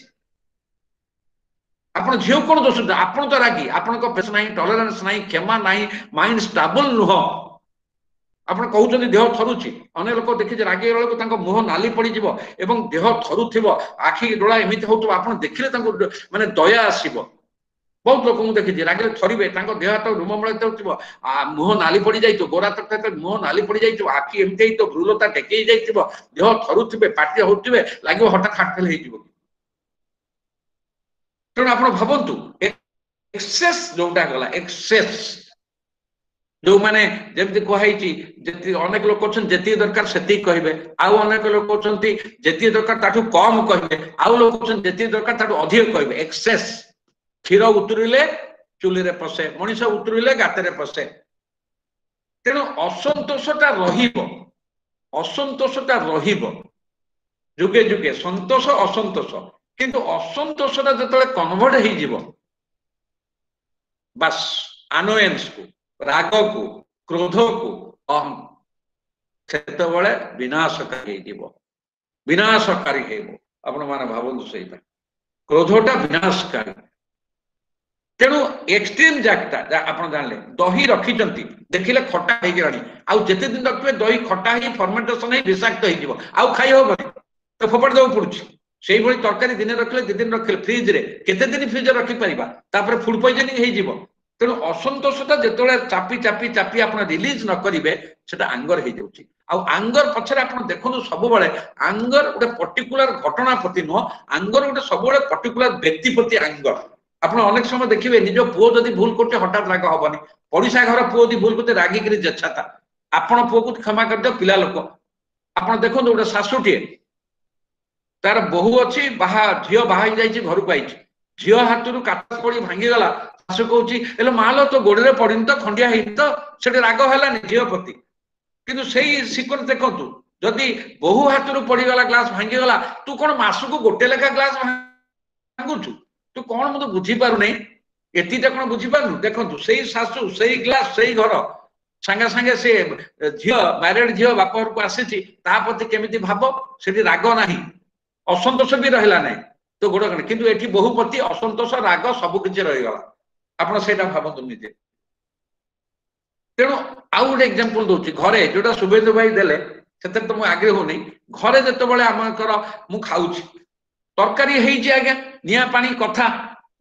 आपण झियो कोन दोष आपण तो रागी आपण को पेश नहीं टॉलरेंस नहीं क्षमा नहीं माइंड स्टेबल नुह आपण कहउछन देह थरुची अने लोक देखि जे रागी वाला को मुह नाली पड़ी जीवो एवं देह थरुथिबो आखि डोळा एमिति होतो आपण देखिले तांको माने दया आसीबो बहुत लोक मु देखि जे रागी थरिबे तांको देह तो रुममळे होतिबो मुह नाली पड़ी जाइतो गोरा तक मुह नाली पड़ी जाइतो आखि एमिति तो भ्रुलता टेकेई जाइतिबो देह थरुथिबे पाटी होतिबे लागिबो हटा खाटफेल हेजिबो तेणु आपण भाबंतु एक्सेस जोटा गला एक्सेस जो माने जमती कहैची जति अनेक लोक अछन जति दरकार सेति कहबे आउ अनेक लोक अछन जति दरकार ताठू कम कहबे आउ लोक अछन जति दरकार ताठू अधिक कहबे एक्सेस क्षीर उतरिले चुली रे पसे मनीष उतरिले गाते रे पसे तेणु असंतोषटा रहिबो जुगे जुगे संतोष असंतोष किंतु असंतोषटा जतले कन्वर्ट हे जीवो बस अनोयेंस को राग को क्रोध को अहम सेते बळे विनाशकारी हेबो आपण माने भाबंतु सेटा क्रोधटा विनाशकारी तेणु एक्सट्रीम जाकटा आप जानले दही रखिचंती देखिले खट्टा हो गलानी आउ जेते दिन रखिबे दही खट्टा ही फर्मेंटेशन ही विषाक्त हो जिवो आउ खाई होबनी तो फोपड़ देउ पड़ुची सेही भली तरकारी दिन रखले दि दिन रखले फ्रिज रे केते दिन फ्रिज रे रखि परिबा तापर फूड पॉइजनिंग हे जिवो तेणु असंतोषता जेतोले चापी चापी चापी आपण रिलीज न करिवे सेटा आंगर हे जाउची आउ आंगर पछरे आपण देखनु सब बेले आंगर गोटे पर्टिकुलर घटना प्रति न आंगर गोटे सब बेले पर्टिकुलर व्यक्ति प्रति आंगर आपण अनेक समय देखिबे निजो पुओ जदी भूल करते हठात राग हबनी पड़िसा घर पुओ जदी भूल करते रागी करी जेछाता आपण पुओ को क्षमा कर दियो पिला लोक आपण देखो गोटे सासुटी तार बहु अछि बाहा झियो बाहा जाईची घर को आईची झियो हातरू काट पड़ी भांगी गला सासु कहूची एलो मालो तो गोडरे पडिन तो खंडिया हेई तो सेटे राग हलानी झियो प्रति किंतु सेही सिक्वेन्स देखंतु जदी बहु हातरू पड़ी गला ग्लास भांगी गला तू कोन मासु को गोटे लेखा ग्लास भांगुचु तू कौन मुझे बुझी पार नहीं एतीटा कौन बुझी पार देखो से शाशु से ग्लास से घर सांगे सांगे से झील मैरिड झील बाप घर को आसी प्रति केमिति भाव से राग ना असंतोष भी रहा ना तो गोड़ कण किंतु एठी बहु प्रति असंतोष राग सबकि रहीगला आपण से भावतु निजे तेणु आउ गोटे एग्जांपल दूसरी घरे जोटा शुभेंदु भाई देले से तो मुझे आगे होनी घरे जिते आमकर मु खाऊची तरकारी है आज्ञा निया पानी कथा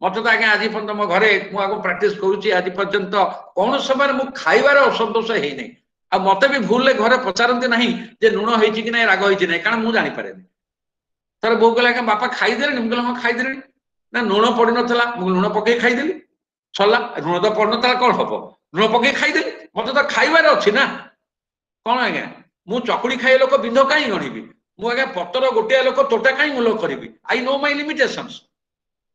मत तो आज्ञा आज पर्यटन मो घरे मुझे प्राक्ट करुच्ची आज पर्यंत कौन समय मु खाइबार असंतोष है नहीं आ मत भी भूल घरे पचारती ना जे लुण हो ना राग हो कारण मुझे जानीपे तार बो कहला बापा खाईदे मुझे हाँ खाईदे ना लुण पड़ नाला मुझे लुण पकई खाईदेली सरला लुण तो पड़ नाला कौन हम लुण पकई खाईदेली मत तो खाइबार अच्छी ना कौन आज्ञा मु चकुड़ी खाई लोक बिंध कहीं गणिबी मुझे पतर गोटे लोक तोटा कहीं मुल करी आई नो माई लिमिटेशंस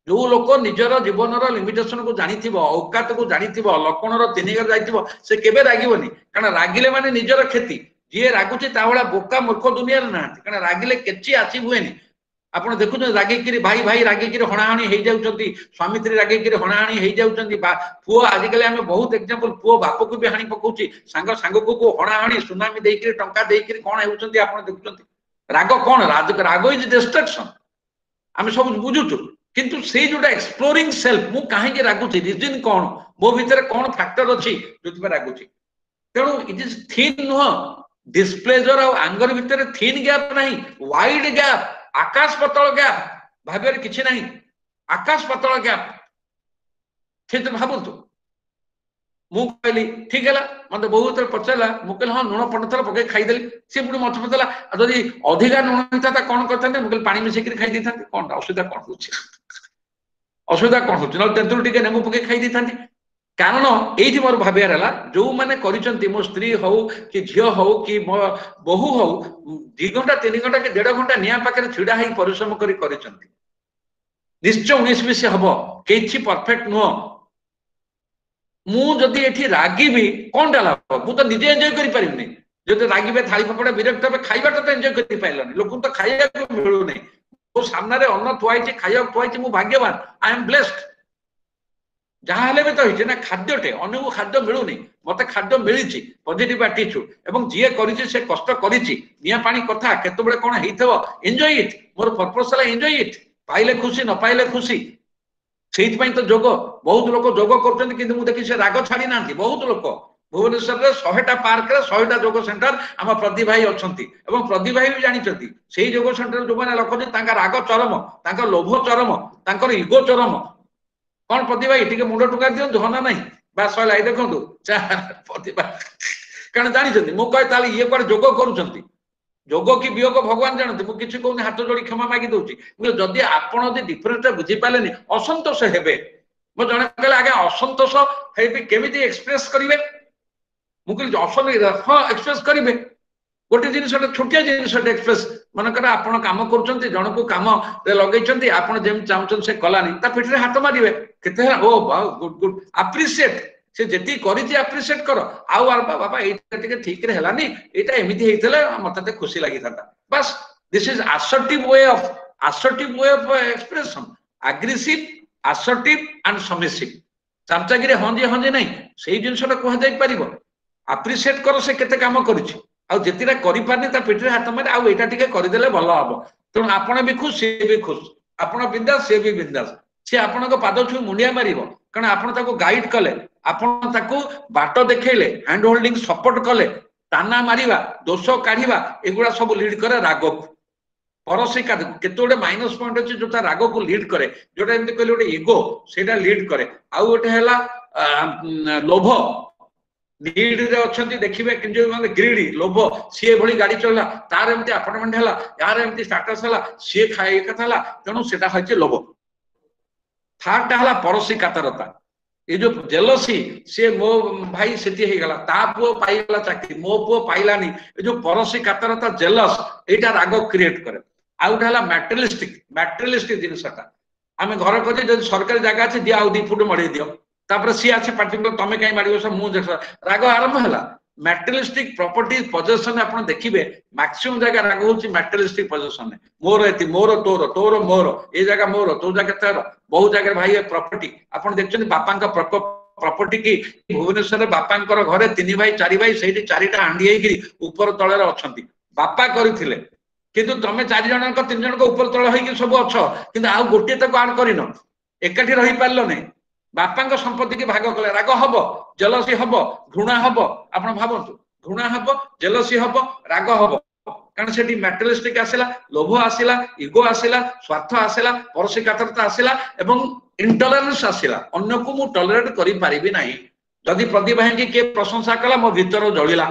जो लोक निजर जीवन लिमिटेशन को जानी औकात को जानी लक्षण तीन घर से केबे रागिबनी कारण रागिले माने निजर क्षति जी रागुची बोका मूर्ख दुनिया ना कारण रागिले केची आसी हुए आपड़ देखुं रागिकी भाई भाई रागिकी हणाहणी हो जाती स्वामी स्त्री रागिकी हणाहणी हो जाती पुओ आजिकल आम बहुत एक्जाम्पल पुओ बाप को भी हाणी पकाउची सांग सांग को हणाहणी सुनामी देकर टंका देकर कौन होती आप देखुं राग कौन राग इज डिस्ट्रक्शन आम सब बुझुचु किंतु से जोटा एक्सप्लोरिंग सेल्फ मु कहीं रागुची रिजन कौन मो भीतर कौन फैक्टर अच्छी जो रागुची तेणु इट इज थिन नुह डिस्प्लेजर और आंगर भितर थिन गैप नहीं वाइड गैप आकाश पतल गैप भाव किसी ना आकाश पतल गैप थे भावतु मु कहली ठीक है मत बहुत पचारा मुझे हाँ लुण पड़ता पकई खाईदेली सी पुणी मत पचारा जदि अधिका लुण होता कौन करते मुझे पानी मिसेक खाई था कौन असुविधा कौन हो असुविधा कौन हो तेतुल टे नेमु पकई खाई था कारण ये मोर भावियार है जो मैंने कर मो स्त्री हो कि झी हो कि मो बहु हो 2 घंटा 3 घंटा कि 1.5 घंटा निया पाखे छिड़ा ही परिश्रम कर निश्चय 19-20 हम कहीं परफेक्ट नुह मुझे ये रागिबी कौन डाला मुझे तो निजे एंजॉय कर पारिनी जो रागिबे थाली फपड़े विरक्त हे खाइबाटा तो एंजॉय कर पाइलानी लोक तो खाइबा मिलूनी मो सामने अन्न थुआई खाइबा थुआई मु भाग्यवान आई एम ब्लेस्ड जहाँ हेले भी तो होइछे ना खाद्यटे अन्य को खाद्य मिलूनी मत खाद्य मिली पॉजिटिव एटीट्यूड एवं जी करिछि से कष्ट करिछि निया पानी कथा केतबेले कोन हेइथबो एंजॉय इट मोर पर्पस है एंजॉय इट पाइले खुशी न पाइले खुशी से तो जोग बहुत लोग जोग कर देखी से राग छाड़ी ना बहुत लोग भुवनेश्वर में 100टा पार्क 100टा जोग सेंटर आम प्रदीप भाई अच्छा प्रदीप भाई भी जानते से जोग सेंटर जो मैंने रखते राग चरम लोभ चरम इगो चरम कौन प्रदीप भाई टे मुंड टुका दिखाँ हना ना बास सैला देखो प्रदीप कारण जानते मुझे कहे ये कड़े जोग कर जोग कि वियोग भगवान जानते मुझे किसी कहूँ हाथ जोड़ी क्षमा मागी दूसरी जदि आपड़ डिफरेन्स बुझीपारे असंतोष हे मो जड़े कहले आगे असंतोष केमी एक्सप्रेस करेंगे मुझे हाँ एक्सप्रेस करेंगे गोटे जिन छोटिया जिन एक्सप्रेस मनकर आप कम कर जन को कम लगे आप चाहते से कलानी पिठे हाथ मारे के ओ गुड गुड अप्रिशिएट से जी करी अप्रिशिएट कर आउ बाबा ये ठीक है एमती मत खुशी लगी था बस this is assertive way of expression aggressive assertive and submissive चामचागिरी हंजी हंजी नहीं से जिनसा कह पार अप्रिशिएट कर से केते काम करिछि आ जेतिरा करि पारनी ता पिठरे हाथ मारे आ एटा टिके करि देले भलो हबो तेणु आपण भी खुश से भी खुश आपण बिंदास से भी बिंदास सी आपण पाद छुई मुंडिया मारिब कारण आपण ताको गाइड कले आपण ताको बाट देखैले हैंड होल्डिंग सपोर्ट कले ताना मारिबा दोष काढिबा एगुडा सब लीड करे राग को पड़ोसी का केते गोटे माइनस पॉइंट अछि जोटा राग को लीड करे जोटा एमती कहले गोटे इगो सेटा लीड करे आउ गोटे हैला लोभ लीड रे अछंती देखिबे कि जो माने ग्रीडी लोभ सी भली गाड़ी चलला तार एमती अपार्टमेंट हैला यार एमती स्टेटस हैला सी खाए कथा हैला तणु सेटा होइचे लोभ थर्ड टा हैला पड़ोसी कातरता ये जो जेलसी सी मो भाई सेती हे गला ता पुओ पाइला चाकरी मो पुओ पाइलानी ये जो पड़ोसी कातरता जेलस एटा राग क्रिएट करे आउट हैला मैटेरियलिस्टिक जिनसटा आमे घर को जे सरकारी जगह अछि दिया आउ 2 फुट मडे दियो तापर सी आछि पार्टी तमे काई मारियो सब मु राग आरंभ हैला मैटेरियलिस्टिक प्रॉपर्टी पोजेशन आपण देखिबे मैक्सिमम जगह राग होछि मैटेरियलिस्टिक पोजेशन मोर एति मोर तोर तोर मोर ए जगह मोर तो जगह तार बहुत जगह भाई प्रॉपर्टी आपण देखछन बापा का प्रॉपर्टी की भुवनेश्वर बापा घरे 3 भाई 4 भाई सेठी 4टा हांडी हेगिरी ऊपर तळे रे अछंती बापा करिथिले किंतु तमे 4 जण को 3 जण को ऊपर तळे होई सब अछ किंतु आ गोटे तक आड करिनो एकाठी रही पारलो नै बापा संपत्ति की भाग कले राग हब जेलसी हब घृणा हब आपण भाबंतु घृणा हब जेलसी हब राग हब कारण सेठी मैटेरियलिस्टिक आसिला लोभ आसिला इगो आसिला स्वार्थ आसिला पड़ोसी कातरता आसिला एवं इंटॉलरेंस आसिला अन्य को मु टॉलरेट करि पारिबि नाही जदि प्रदीप भाई की के प्रशंसा कला मो भीतर जळिला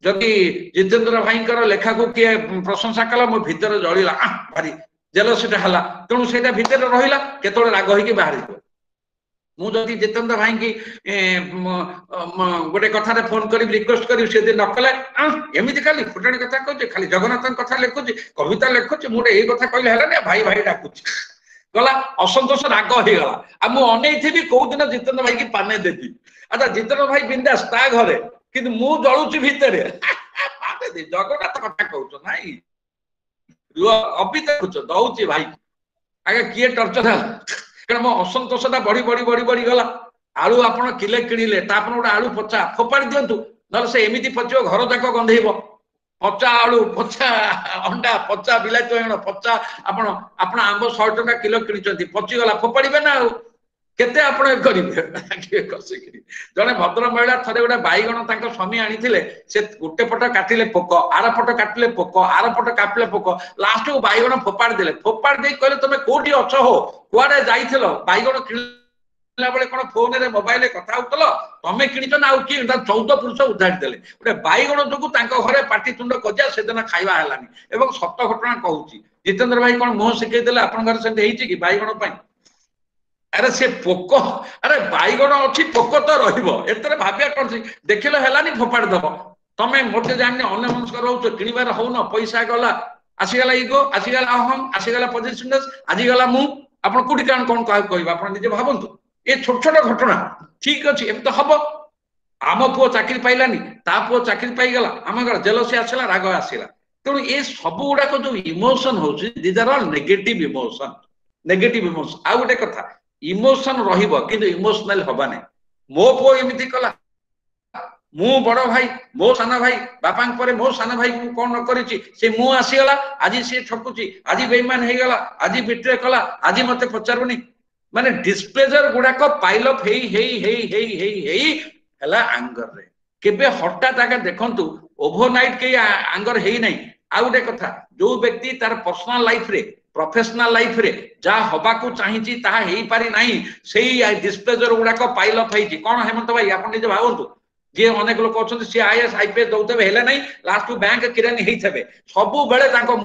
जदि जितेंद्र भाई कर लेखा को के प्रशंसा कला मो भीतर जळिला भारी जेलसीटा हला तेणु सेटा भीतर रहिला केतोळे राग होई के बाहर गयो मु जदि जितेंद्र भाई की गोटे कथा रे फोन करी रिक्वेस्ट करी से दिन नकले एमिति खाली फुटाणी कथा कहजे खाली जगन्नाथ कथा लेखुची कविता लेखुची मुटे ए कथा कहले हला ने भाई भाई डाकुची गला असंतोष राग हो गला आ मु अनै थी को दिन जितेंद्र भाई की पाने देती अच्छा जितेंद्र भाई बिंदास ता घरे किंतु मु जळुची भितरे पाने दे जगन्नाथ कथा कहउछ नाही अभी देखुच दौची भाई आगे किए टर्चर है कारण मो असंतोषता बढ़ी बढ़ी बढ़ी बढ़ी गला आलू आपण किले किणिले तापन गोटे आलू पचा फोपाड़ी दिंतु न से एमती पचिव घर जाक गंधेब पचा आलू पचा अंडा पचा बिलाती बाइगण पचा आपण आपण आंब 100 टका किलो किणी पचिगला फोपाड़े ना केते आपण करेंगे जड़े भद्र महिला थे गोटे बैगण तक स्वामी आनी से गोटे पट काटिले पोक आर पट काटिले पोक आर पट काटिले पोक लास्ट को बैगण फोपाड़ी देले फोपाड़ी दे कहले तुम कोठी अछ हो कुआडे जाइथिलो बैगण किणला बेले कोन फोन रे मोबाइल कथा होतलो तमे किनिछ ना कि 14 पुरुष उधारी देले गोटे बैगण जोगु तांको घरे पाटी तुंड कजा सेदिन खाइबा हलानी एवं सत्य घटना कहूची जितेंद्र भाई कोन मोह सिखै देले आपन घर सेते हेइची कि बैगण पई अरे से पोक अरे बैगण अच्छी पोक तो रहिबो एतरे भाबिया कोन देखिलो हेलानी फोपाड़ दबो तमे मोटे जानि अन्य मनुष्य रहउछ किनिबार होउन पैसा गला आसीगला इगो आसीगला अहम आसीगला पोजिशनस आजीगला मु आपण कोठी कान कोन कहबा आपण निजे भाबंतु ए छोट छोट घटना ठीक अछि एम तो हबो आम पुओ चाकरी पाइलानी ता पुओ चाकरी पाइ गला आम घर जेलसी आसिला राग आसिला तेणु ए सब गुडा को जो इमोशन होउछ these are all negative emotion आ गोटे कथा इमोशन रहिबो किंतु इमोशनल होबा नै मो पो एमिति कला मु बड़ भाई मो साना भाई बापा परे मो साना भाई को कोन न करिछि से मु आसी गला आजि से ठकुछि आजि बेईमान हे गला आजि बिट्रे कला आजि मते पचारबनी माने डिस्प्लेजर गुडा को पाइल अप हेई हला एंगर रे केबे हटात आगे देखंतु ओवरनाइट के एंगर हेई नै आ गोटे कथा जो व्यक्ति तार पर्सनल लाइफ रे प्रोफेशनल लाइफ रे जा हबा को चाहिछि ता हेई पारि नाही सेही डिस्प्लेजर गुडा को पाइल अप हेछि कोन हेमंत भाई आपण निजे भावंतु जे अनेक लोक अछन से आईएएस आईपीएस दउतबे हेले नाही लास्ट टू बैंक किरानी हेइथबे सबु बेले ताको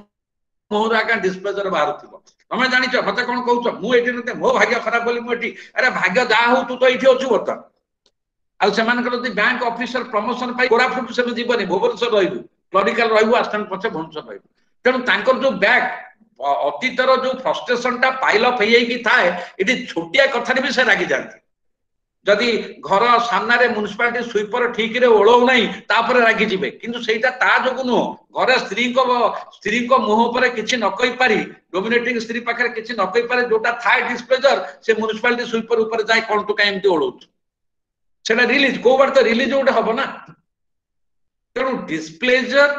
मोहरा का डिस्प्लेजर बाहरथिबो तमे जानि छ मते कोन कहउछ मु एठी नते मो भाग्य खराब बोली मु एठी अरे भाग्य जा हो तू तो एठी अछु बत आ सेमान कर बैंक ऑफिसर प्रमोशन पाई कोराफुट से जीवनी भुवनेश्वर रहिबु क्लरिकल रहिबु असिस्टेंट पछे भुवनेश्वर रहिबु तेनु तांकर जो बैक अतीतर जो फ्रस्ट्रेशन टा पाइल अप हेई कि थाए एठी छोटिया कथा भी से रागी जानती जदि घर सामना रे म्युनिसिपालिटी स्वीपर ठीक रे ओळौ नाही तापर रागी जिवे किंतु सेटा ता जोगु नो घरे स्त्री को मुह पर किछि न कहि पारी डोमिनेटिंग स्त्री पाखरे किछि न कहि पारे जोटा थाए डिस्प्लेजर से म्युनिसिपालिटी स्वीपर ऊपर जाय कोन तो काई एमती ओळौ सेटा रिलीज को बार तो रिलीज ओटे हबो ना तेनु displeasure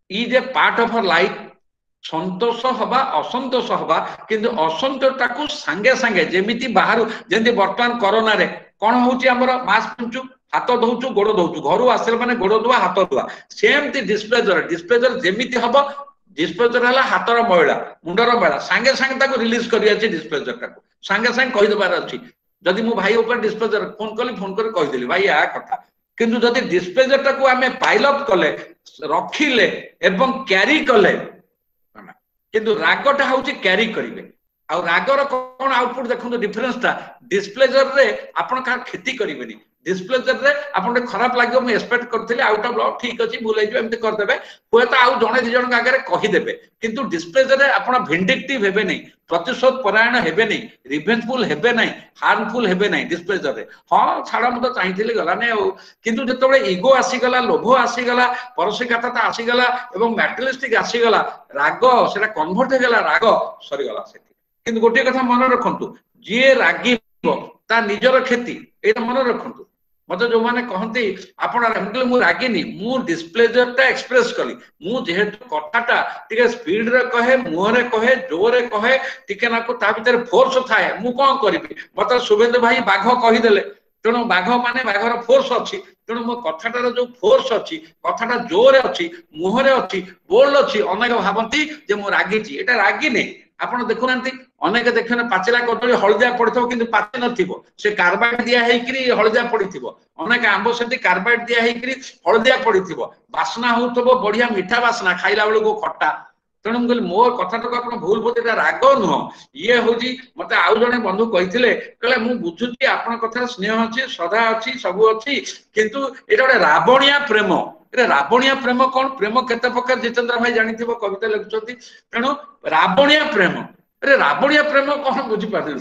is a part of our life संतोष हवा असंतोष हवा किंतु असंतोषटा को सांगे सांगे जेमिति बाहर जेमिति वर्तमान कोरोना रे कोन होची हमर मास्क पिंचु हाथ धोचु गोड़ धोचु घर आसिल माने गोड़ धुआ हाथ धुआ सेमती डिस्प्लेजर जेमिति हबो डिस्प्लेजर हला हाथर मैला मुंडर मैला सांगे सांगे ताको रिलीज करिया छै डिस्प्लेजर ताको सांगे सांगे कहि दबार अछि जदि मु भाई ऊपर डिस्प्लेजर फोन कर कहि देली भाई आ कथा किंतु जदि डिस्प्लेजर ताको हमें पाइल अप कले रखिले एवं कैरी कले किंतु रागटा होची कैरी करिवे आ रागर कोन आउटपुट देखो डिफरेंस ता डिस्प्लेजर रे आपण का खेती करिवेनी डिस्प्लेजर रे आपण खराब लागो मैं एक्सपेक्ट करथिले आउट ऑफ लॉ ठीक अछि भूलै जो एमते कर देबे होय त आउ जणे दि जण आगे कहि देबे किंतु डिस्प्लेजर रे आपण विंडिक्टिव हेबे नै प्रतिशोध परायण हेबे नै रिवेंजफुल हेबे नै हार्मफुल हेबे नै डिस्प्लेजर रे हां छाड़ा म तो चाहिथिले गला नै किंतु जतबे ईगो आसी गला लोभ आसी गला परसिकाता आसी गला एवं मैटेरियलिस्टिक आसी गला राग सेटा कन्वर्ट हे गला राग सरी गला सेठी किंतु गोटे कथा मन रखंतु जे रागीबो ता निजर खेती एटा मन रखंतु मत जो माने कहंती आपण मु रागिनी मु डिस्प्लेजर ता एक्सप्रेस कली मु जेहेतु कथाटा टिके स्पीड रे कहे मुहरे कहे जोरे कहे टिके नाको ता भीतर फोर्स थाए मु कोन करबी मत शुभेंदु भाई बाघ कहि देले तेणु बाघ माने बाघर फोर्स अछि तेणु मो कथाटार जो फोर्स अछि कथाटा जोरे अछि मुहरे अछि बोल अछि अनेक भाबंती जे मु रागी छी एटा रागी नै आपण देखु नांती अनेक देखने पाचिला कदली हळदिया पड़िथो किंतु पाचि नथिबो से कार्बाइड दिया हेकरी हळदिया पड़िथिबो अनेक आंबो सेती कार्बाइड दिया हेकरी हळदिया पड़िथिबो बासना होतबो बढ़िया मीठा बासना खाइला बेले को खट्टा तेणु कहली मो कथाटा को आपण भूल बोते राग नुह ये होजी मते आउ जने बंधु कहिथिले कहले मु बुझुची आपण कथा स्नेह अछि श्रद्धा अछि सब अछि किंतु एटा ओडे रावणिया प्रेम ए रावणिया प्रेम कोन प्रेम केते प्रकार जितेंद्र भाई जानिथिबो कविता लिखुचंती तेणु रावणिया प्रेम अरे रावणिया प्रेम कौन बुझी पारे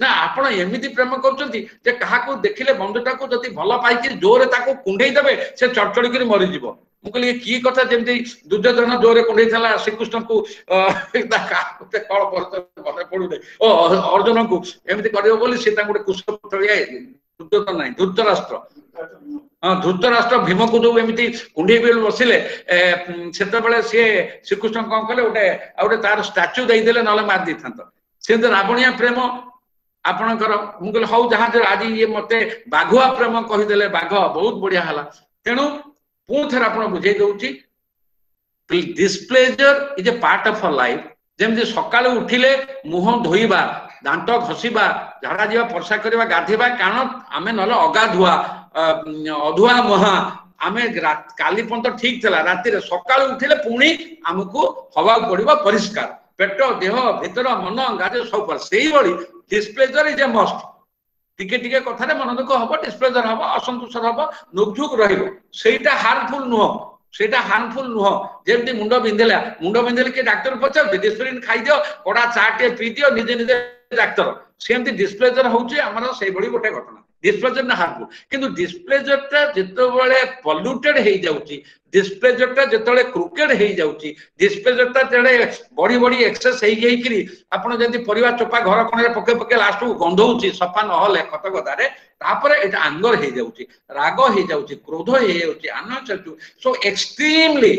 ना आपण एमिति प्रेम करचंती जे काहा को देखिले बंधुटा को जति भल पाइकी जोरे ताको कुंडई देबे से चड़चड़ी करी मरि जीवो मु कहली की कथा जेमति दुर्योधन जोरे कुंडई थला श्रीकृष्ण को काते कळ परत मने पडुले ओ अर्जुन को एमिति करियो बोली से ता गुटे कुशपुत्रिया दुर्योधन नाही धृतराष्ट्र हाँ धृतराष्ट्र भीम को जो एमती कुंडे बेल बसिले सेते बेले से श्रीकृष्ण कौन कले गोटे तार स्टाच्यू देदेले नले मार दी था से रावणिया प्रेम आपणकर मु कहले हौ जहां आज ये मते बाघुआ प्रेम कहिदेले बाघ बहुत बढ़िया हला तेणु पुन थर आपण बुझे दउची displeasure is a part of a life जेमति सकाळ उठिले मुह धोइबा दांत घसीबा झाड़ा जीवा परसा करबा गाधेबा कारण आमे नले अगाधुआ अधुआ महा आमे काली पंत ठीक थला राति रे सकाळ उठिले पुणी हमको हवा पड़िबा परिष्कार पेट देह भीतर मन गाजे सब पर सेही बड़ी डिस्प्लेजर इज ए मस्ट टिके टिके कथा रे मन दुख हबो डिस्प्लेजर हबो असंतोष हबो नुकझुक रहिबो सेटा हार्मफुल नुह सेटा हार्मफुल नुह जेमति मुंड बिंदेले के डाक्टर पचार डिस्प्लेन खाइ दियो कोडा चाटे पी दियो निजे निजे डाक्टर सेमति डिस्प्लेजर होउची हमर सेही बड़ी गोटे घटना डिस्प्लेजर ना हार्मफुल किंतु डिस्प्लेजर ता जेतबेले पॉल्यूटेड हे जाउची डिस्प्लेजर ता जेतबेले क्रुकेड हे जाउची डिस्प्लेजर ता जेडे बड़ी बड़ी एक्सेस हे जाईकरी आपण जंती परिवार चोपा घर कोणे रे पके पके लास्ट को गंधौची सफा न हले खत गदारे तापर एटा आंगर हे जाउची राग हे जाउची क्रोध हे जाउची अनचलु सो एक्सट्रीमली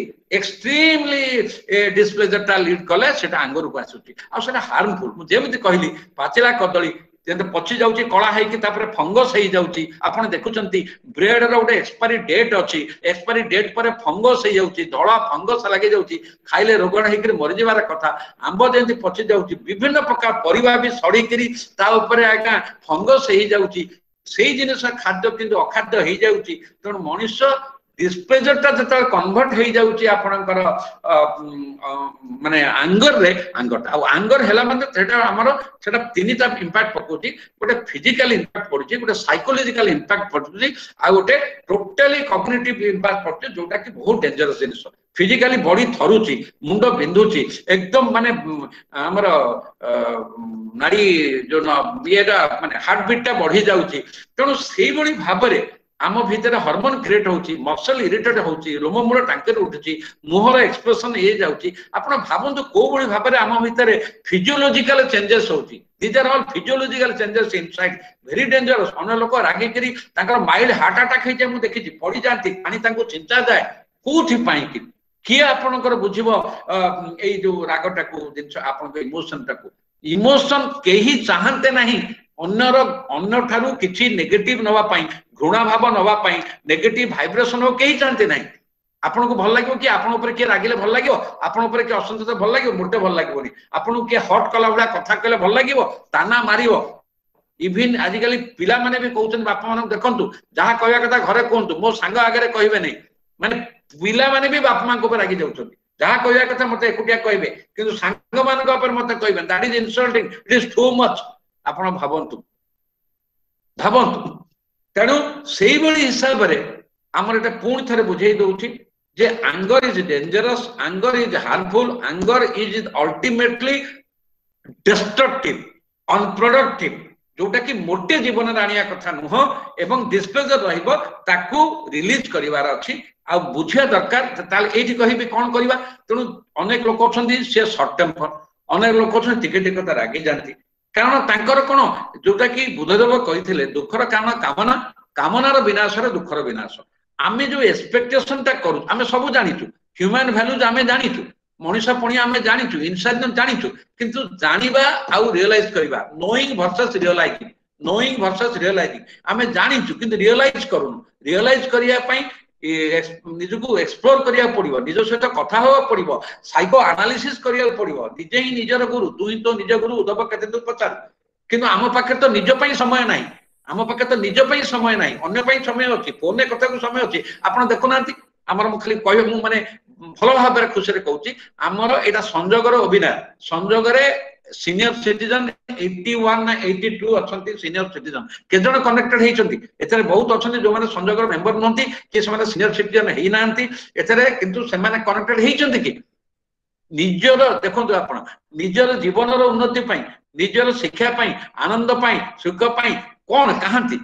डिस्प्लेजर ता लीड कले सेटा आंगर को आसुची आ सेटा हार्मफुल मु जेमिति कहली पाचिला कदली जेते पची जाउची कळा है कि तापर फंगस हे जाउची आपण देखुचंती ब्रेड रो गोटे एक्सपायरी डेट अछि एक्सपायरी डेट पर फंगस हे जाउची धळा फंगस लागे जाउची खाइले रोगण हे कि मरि जिवार कथा आंबो जेंती पची जाउची विभिन्न प्रकार परिबा भी सड़ी करी ता ऊपर आका फंगस हे जाउची सेही जिनिस खाद्य किंतु अखाद्य हे जाउची तण मनुष्य डिस्प्लेजर ता जत कन्वर्ट हे जाउची आपणकर माने आंगर आंगर हेला माने सेटा हमर सेटा तीनटा इंपैक्ट पकोची गोटे फिजिकल इंपैक्ट पड़ुची गोटे साइकोलॉजिकल इंपैक्ट पड़ुची आ गोटे टोटली कॉग्निटिव इंपैक्ट पड़ुची जोटा कि बहुत डेंजरस जिनिस फिजिकली बॉडी थरुची मुंड बिंधुची एकदम माने हमर नाड़ी जो येटा माने हार्ट बीट ता बढ़ी जाउची तेणु सेही बड़ी भाबरे आम भितर हार्मोन क्रिएट होची मसल इरिटेट होची लोममूल टांकर उठुची मुहर एक्सप्रेशन ये जाउची आपण भाबंतु को बड़ी भाबरे आम भितर फिजियोलॉजिकल चेंजेस होची these are all physiological changes inside very dangerous अन लोक रागी करी तांकर माइल्ड हार्ट अटैक हे जे मु देखिची पड़ी जानती पानी तांको चिंता जाए कोठी पाई कि किए आपणकर बुझिबो एई जो रागटाकू जिंस आपन इमोशन टाकू इमोशन केही चाहते नाही अन्यर अन्य ठारू किछि नेगेटिव नवा पाई घृणा भाव नवा पाई नेगेटिव वाइब्रेशन हो केही चाहते नाही आपन को भल लागियो कि आपन ऊपर के रागिले भल लागियो आपन ऊपर के असंतोष भल लागियो मोटे भल लागियोनी आपन को के हट कला भला कथा कहले भल लागियो ताना मारियो इवन आजिकली पिला माने भी कहउछन बापा माने देखंतु जहा कहया कथा घरे कहंतु मो संग आगे कहबे नहीं माने पिला माने भी बापा मां को पर रागी जाउछन जहा कहया कथा मते एकुटिया कहबे किंतु संग मान को पर मते कहबे that is insulting it is too much आपण भाबंतु तेणु सेही बळी हिसाब रे हमर एटा पूर्ण थरे बुझेई दउछि जे anger is dangerous anger is harmful anger is ultimately destructive unproductive जोटा कि मोटे जीवन आनिया कथा नुह एवं डिस्प्लेजर रहिबो ताकू रिलीज करिवार अछि आ बुझिया दरकार ताल एठी कहिबे कोन करिवा तेणु अनेक लोक अछंती से शॉर्ट टेम्पर अनेक लोक अछंती टिके टिके त रागी जानती कारण तांकर कोन जोटा कि बुद्धदेव कहिथिले दुखर कारण कामना कामनार विनाशर दुखर विनाश आमे जो एक्सपेक्टेशन ता करू आमे सब जानिचु ह्यूमन वैल्यूज आमे जानिचु मनुष्य पुणी आमे जानिचु इंसान जानिचु किंतु जानिबा आउ रियलाइज करिबा नोइंग वर्सेस रियलाइजिंग आमे जानिचु किंतु रियलाइज करूनु रियलाइज करिया पई निजको एक्सप्लोर करिया पड़िबो निज सहित कथा होवा पड़िबो साइको एनालिसिस करिया पड़िबो निजे ही निजर गुरु तू ही तो निज गुरु उदब केते तू पचार किंतु आम पाखे तो निज पई समय नाही आम पाखे तो निज पई समय नाही अन्य पई समय अछि फोन कथा को समय अछि आपण देखु नांती हमर मु खाली कहबे मु माने भलो भाबरे खुशी रे कहूची हमर एटा संजोगर अभिनय संजोगरे सीनियर सिटीजन 81 ना 82 अछंती सीनियर सिटीजन के जण कनेक्टेड हेचंती एतरे बहुत अछंती जो माने संजोगर मेंबर नहंती के से माने सीनियर सिटीजन हेई नांती एतरे किंतु से माने कनेक्टेड हेचंती कि निजर देखंतु आपण निजर जीवनर उन्नति पई निजर शिक्षा पई आनंद पई सुख पई कोन कहांती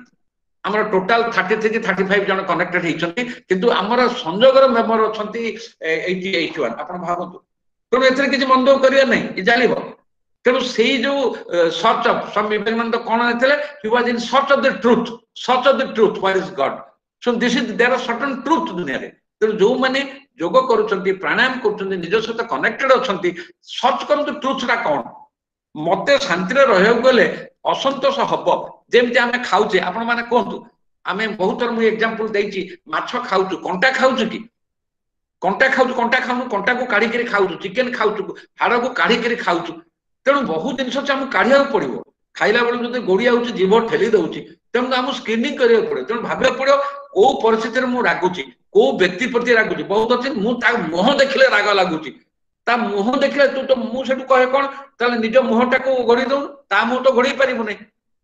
हमर टोटल 33 35 जण कनेक्टेड हेचंती किंतु हमर संजोगर मेंबर अछंती 80 81 आपण भाबंतु तो एतरे किछि मंदो करिया नै इ जालिबो तेणु से जो सर्च ऑफ स्वामी विवेकानंद कौन थे he was in search of the truth what is God so this is there are certain truth दुनिया रे तेणु जो माने योग करूछंती प्राणायाम करूछंती निज सहित कनेक्टेड अछंती सर्च करंतु ट्रुथ रा कौन मते शांति रे रहयो गले असंतोष हबो जेमति आमे खाउचे आपण माने कोंतु आमे बहुत मु एग्जांपल देइची माछ खाउछु कंटा खाउछु कि कंटा खाउछु कंटा खाउनु कंटा को काढी के खाउछु चिकन खाउछु हाड़ को काढी के खाउछु तेणु बहुत जिन आम काढ़ा पड़ो खाइला बेलू जो गोड़ी आउची जीव ठेली दउची तेणु आम स्क्रीनिंग करिया पड़े तेणु भाबे पड़ो को परिस्थिति रे मु रागुची को व्यक्ति प्रति रागुची बहुत अच्छे मु ता मुह देखिले राग लागुची ता मुह देखिले तू तो मु सेटु कहे कोन ताले निज मुहटा को घोड़ी दउ ता मु तो घोड़ी पारिबो नै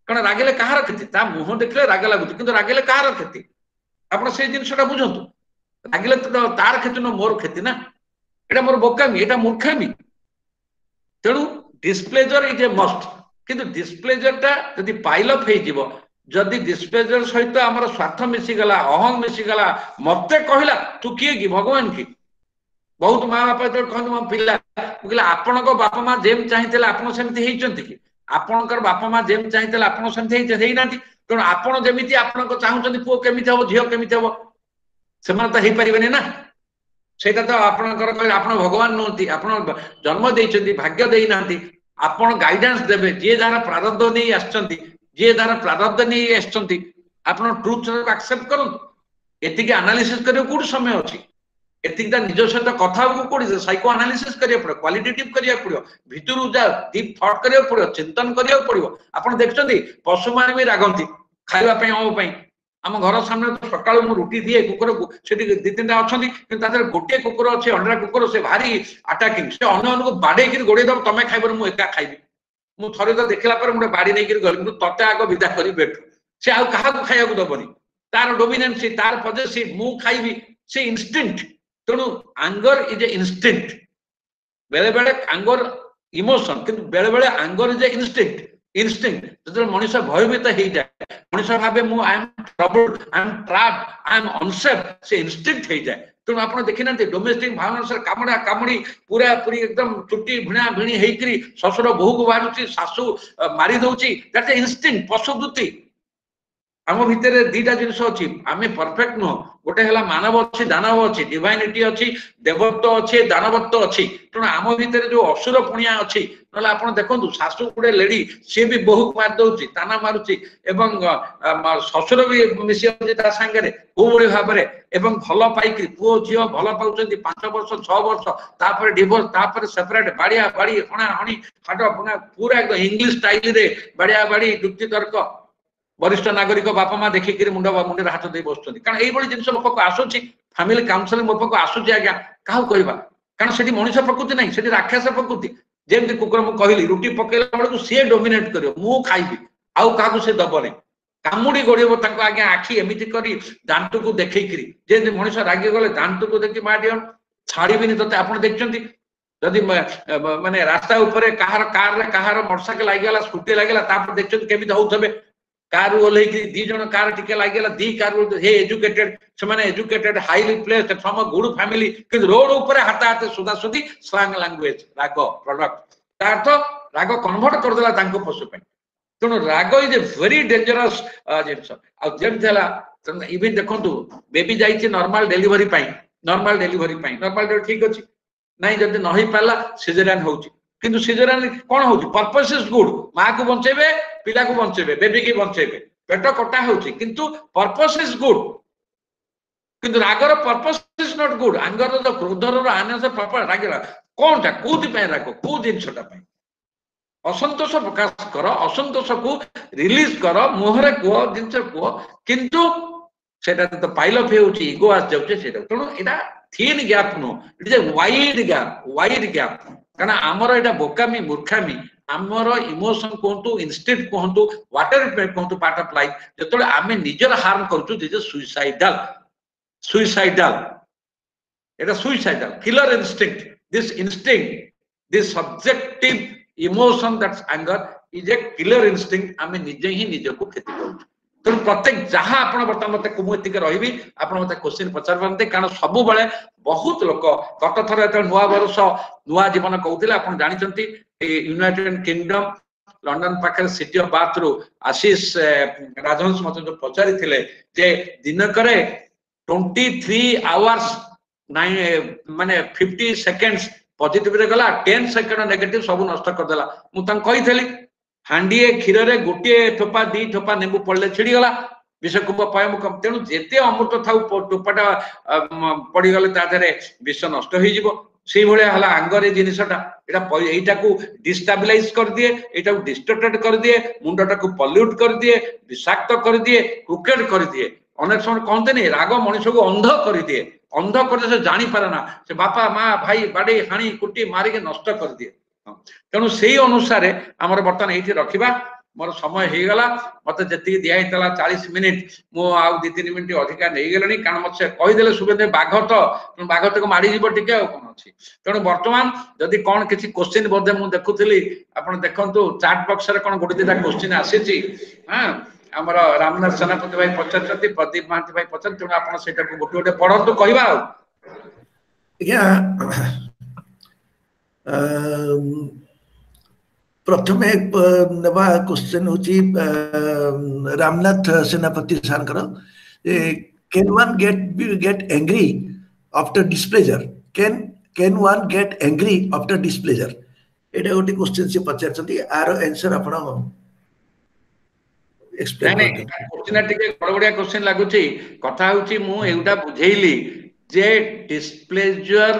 कारण रागिले कहार क्षति ता मुह देखिले राग लागुची किंतु रागिले कहार क्षति आपण से जिनसटा बुझंतु रागिले तो तार क्षति न मोर क्षति ना एटा मोर बोकामी एटा मूर्खामी तेणु डिस्प्लेजर इज ए मस्ट किंतु डिस्प्लेजर टा यदि पाइल अप हे जीवो जदि डिस्प्लेजर सहित हमर स्वार्थ मिसी गला अहं मिसी गला मते कहला तू किए की भगवान की बहुत मां बापा तो कहन म पिला कहला आपन को बापा मां जेम चाहितेला आपन सेमति हेचंती की आपन कर बापा मां जेम चाहितेला आपन सेमति हेई नांती तो आपन जेमिति आपन को चाहुचंती पो केमिति हो झियो केमिति हो सेमान त हेई परिबेनी ना सेटा तो आपनकर कहले आपन भगवान नोंती आपन जन्म देइचंती भाग्य देई नांती आपन गाइडेंस देबे जे दारा प्रारब्ध नै आछंती जे दारा प्रारब्ध नै आछंती आपन ट्रुथ को एक्सेप्ट करन एति के एनालिसिस करियो कोड समय अछि एति ता निज सहित कथा को कोड साइको एनालिसिस करियो पड़ो क्वालिटेटिव करियो पड़ो भितरु जा डीप थॉट करियो पड़ो चिंतन करियो पड़ो आपन देखचंती पशु मान भी रागंती खाइबा पई ओ पई आम घर सामने तो सकाळ मु रुटी दिए कुकुर को सेठी दि तीनटा अछंती कि तादर गोटे कुकुर अछि अंडा कुकुर से भारी अटैकिंग से अन्य को बाडे कि गोडे दब तमे खाइबर मु एका खाइबी मु थरे तो देखला पर मुडे बाडी नै कि गल किंतु तते आगो विदा करी बैठ से आ कहा को खाइया को दबनी तार डोमिनेंसी तार पॉजिटिव मु खाइबी से इंस्टिंक्ट तणु एंगर इज ए इंस्टिंक्ट बेले बेले एंगर इमोशन किंतु बेले बेले एंगर इज ए इंस्टिंक्ट जो मनुष्य भयभीत हो जाए मनुष्य भावे मु I am troubled I am trapped I am unsafe से इंस्टिंक्ट हो जाए तेणु आप देखी ना डोमेस्टिक भावना कामुड़ा कामुड़ी पूरा पूरी एकदम चुट्टी भिणा भिणी होकर शशुर बोहू को बाहर शाशु मारी दौची दैट्स ए इंस्टिंक्ट पशुवृत्ति आम भितर दीटा जिनस अच्छी आम परफेक्ट नुह गोटे है मानव अच्छी दानव अच्छी डिवाइनिटी अच्छी देवत्व अच्छी दानवत्व अच्छी तेणु आम भितर जो असुर पुणिया अच्छी ना आप देखो शाशु गोटे लेडी सी भी बहु मार दौर ताना मारुची एवं शशुर भी मिसी सागे कोई भाव में भल पाई पुओ झी भल पाँच 5 वर्ष 6 वर्ष तापर डिवोर्स तापर सेपरेट बाड़िया बाड़ी हणा हणी हाट पुना पूरा एकदम इंग्लिश स्टाइल रे बाड़िया बाड़ी युक्ति तर्क वरिष्ठ नागरिक बापा माँ देखिक मुंड मुंडे हाथ दे बस कारण यही जिन लोक आसूची फैमिली काउनसिलिंग मो पाक आसूची आज्ञा क्या कहवा कारण से मनुष्य प्रकृति नहीं से राक्षस प्रकृति जमी कुकुर मुझे कहली रुटी पकड़ा बेलू सी डोमिनेट कर खाइबी आउ क्या से दबनी कामुड़ी गोड़ब आज्ञा आखि एमती कर दांत को देखी जमी मनुष्य रागी गले दांत को देखी मार छाड़बी ते आप देखते जदि माने रास्ता उपरे कहार कार कहार मोटरसाइकेल लगिगला स्कूटी लगिगला देखते केमी होते कार ओल्ल दी जन कार टिके लगे दी कार हे एजुकेटेड से educated highly placed from good family कि रोड ऊपर हाथ हाथ सुधा सुधी स्लांग लैंग्वेज राग प्रोडक्ट अर्थ राग कन्वर्ट करदेला पशु तेणु राग is a very dangerous genus even देखो बेबी जाइए नॉर्मल डेलीवरी नॉर्मल ठीक अच्छे ना जब न हो पारा सिजेरियन हो किंतु सिजेरियन कौन हो पर्पस इज गुड माँ को बंचेबे पिला को बंचेबे बेबी की बंचेबे पेट कटा होची किंतु पर्पस इज गुड किंतु रागर पर्पस इज नॉट गुड आंगर द क्रोधर आनस प्रपर रागला कोनटा कोथि पे राग को जिनसटा पे असंतोष प्रकाश कर असंतोष को रिलीज कर मुहरे को जिनस को किंतु सेटा तो पाइल अप होची इगो आस जाउचे सेटा तेणु एटा thin gap no it is a wide gap कारण आमर एटा बोकामी मूर्खामी आमर इमोशन कहतु इनस्टिंक्ट कहतु व्हाटएवर कहतु पार्ट ऑफ लाइफ जो आम निजर हार्म करछु this is suicidal killer instinct this subjective emotion that's anger is a killer instinct आम निजे ही निज को क्षति करूँ तेणु प्रत्येक जहाँ आप बर्तमान मत मुझे रही आप मत क्वेश्चन पचार पारते कारण सब बेले बहुत लोक गत थर जो नुआ वर्ष नुआ जीवन कहते आप जानते यूनाइटेड किंगडम लंडन पाखे सिटी ऑफ बाथ रु आशीष राजहंस मत जो पचारि दिनक 23 आवर्स माने 50 सेकेंड्स पॉजिटिव रे गला 10 सेकेंड नेगेटिव सब नष्ट करदेला मुझे कही हांडीए क्षीर रे गोटे ठोपा 2 ठोपा नेबू पड़े छिड़गला विषकुंभ पयमुख तेणु जेते अमृत था टोपाटा पड़गले ताधे विष नष्ट हो आंगर जिनसटा यहाँ को डिस्टाबिलाइज कर दिए यहाँ डिस्टर्टेड कर दिए मुंडटा को पल्यूट कर दिए विषाक्त कर दिए क्रुकेड कर दिए अनेक समय कहते नहीं राग मनुष्य को अंध कर दिए अंध कर से जानी पारे ना से बापा माँ भाई बाड़ी हाणी कुटी मारिक नष्ट कर दिए तेणु से अनुसार आमर बर्तमान ये रखा मोर समय हो गला मत जी दिखाई 40 मिनिट मु आउ 2-3 मिनिट अधिका नहीं गलनी कारण मत से कहीदे शुभेन्दु बाघ तो बाघ तक माड़ीजी टे कौन अच्छी तेणु बर्तमान जदि कौन किसी क्वेश्चन बोधे मुझे देखुली आप देखो चाट बक्स कौन गोटे 2टा क्वेश्चन आसी हाँ आमर रामनाथ सेनापति भाई पचार प्रदीप महांती भाई पचार तेणु आप गोटे गोटे पढ़तु कहवा प्रथम नवा क्वेश्चन होची रामनाथ सेनापति Sarkar can one get angry after displeasure can one get angry after displeasure एटा गोटे क्वेश्चन से पचारछंती आर आंसर आपण एक्सप्लेन नहीं क्वेश्चन टिके बड़बड़िया क्वेश्चन लागुची कथा होची मु एउटा बुझेइली जे डिस्प्लेजर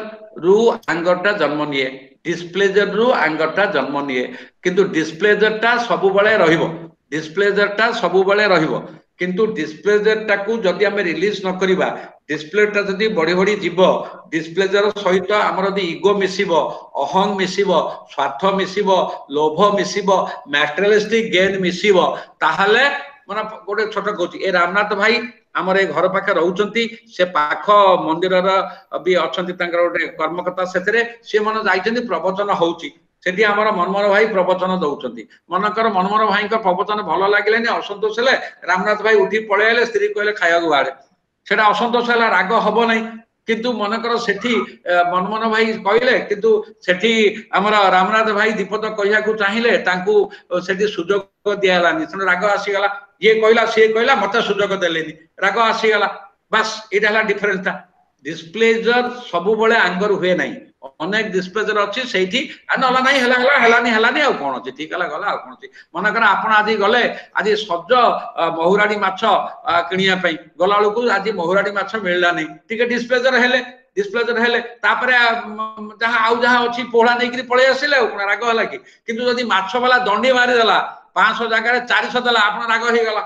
रु आंगरटा जन्म निये डिस्प्लेजर रु आंगरटा जन्म निये किंतु डिस्प्लेजर टा सब बेले रहिबो डिस्प्लेजर टा सब बेले रहिबो किंतु डिस्प्लेजर टा को जदि हमें रिलीज न करिबा डिस्प्ले टा जदि बड़ी बड़ी जीव डिस्प्लेजर सहित आमर जदि इगो मिसिबो अहं मिसिबो स्वार्थ मिसिबो लोभ मिसिबो मटेरियलिस्टिक गेन मिसिबो ताहाले माने गोटे छोट कहूची ए रामनाथ भाई आमर ए घर पाखे रहउचंती से पाख मंदिर भी अच्छंती तांकर गोटे कर्मकर्ता सेतरे से मन जाइचंती प्रवचन होउची सेठी आमर मनमोहन भाई प्रवचन दउचंती मनकर मनमोहन भाई का प्रवचन भलो लागिलेनी असंतोष हेले रामनाथ भाई उठी पळे आले स्त्री कहले खाइयागु बाड़े सेटा असंतोष हेला राग हबो नै किंतु मनकर सेठी मनमोहन भाई कहले किंतु सेठी आमर रामनाथ भाई दीपद कहिया को चाहिले तांकू सेठी सुजोग दिहलानी तेणु राग आसीगला ये कहला सी कहला मत सुजोग देलेनी राग आसीगला बस ये डिफरेन्स था डिस्प्लेजर सब बड़े आंगर हुए ना अनेक डिस्प्लेजर अच्छी से ना ना हेलानी आउ कौन अच्छी ठीक है गला कौन अच्छी मनकर आप आज गले आज सज महुराड़ी माछ किणापी गला बेलू आज महुराड़ी माछ मिलला नहीं टी डिस्प्लेजर हेले तापरे जहाँ आउ जहाँ अच्छी पोहड़ा नहीं पलि आसिले राग है कि जदि माछ वाला दंडी मारिदेला 500 जगह 400 देला आप राग हो गला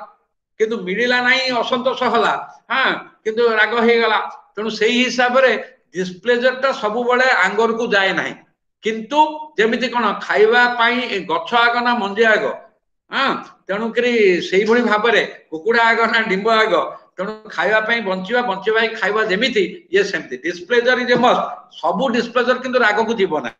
किंतु मिलला नहीं असंतोष हला हाँ किंतु राग हो गला तेणु से हिसाब से डिस्प्लेजर टा सब बड़े आंगर को जाए ना किंतु जमीती कौन खाइबा गछ आग ना मंजी आग हाँ तेणुक से भाव में कुकुड़ा आग ना डिंब आग तेणु खाइबा बंचा खाइबा जमीती ये सेमती डिस्प्लेजर इज ए मस्ट सब डिस्प्लेजर किंतु राग को जीव ना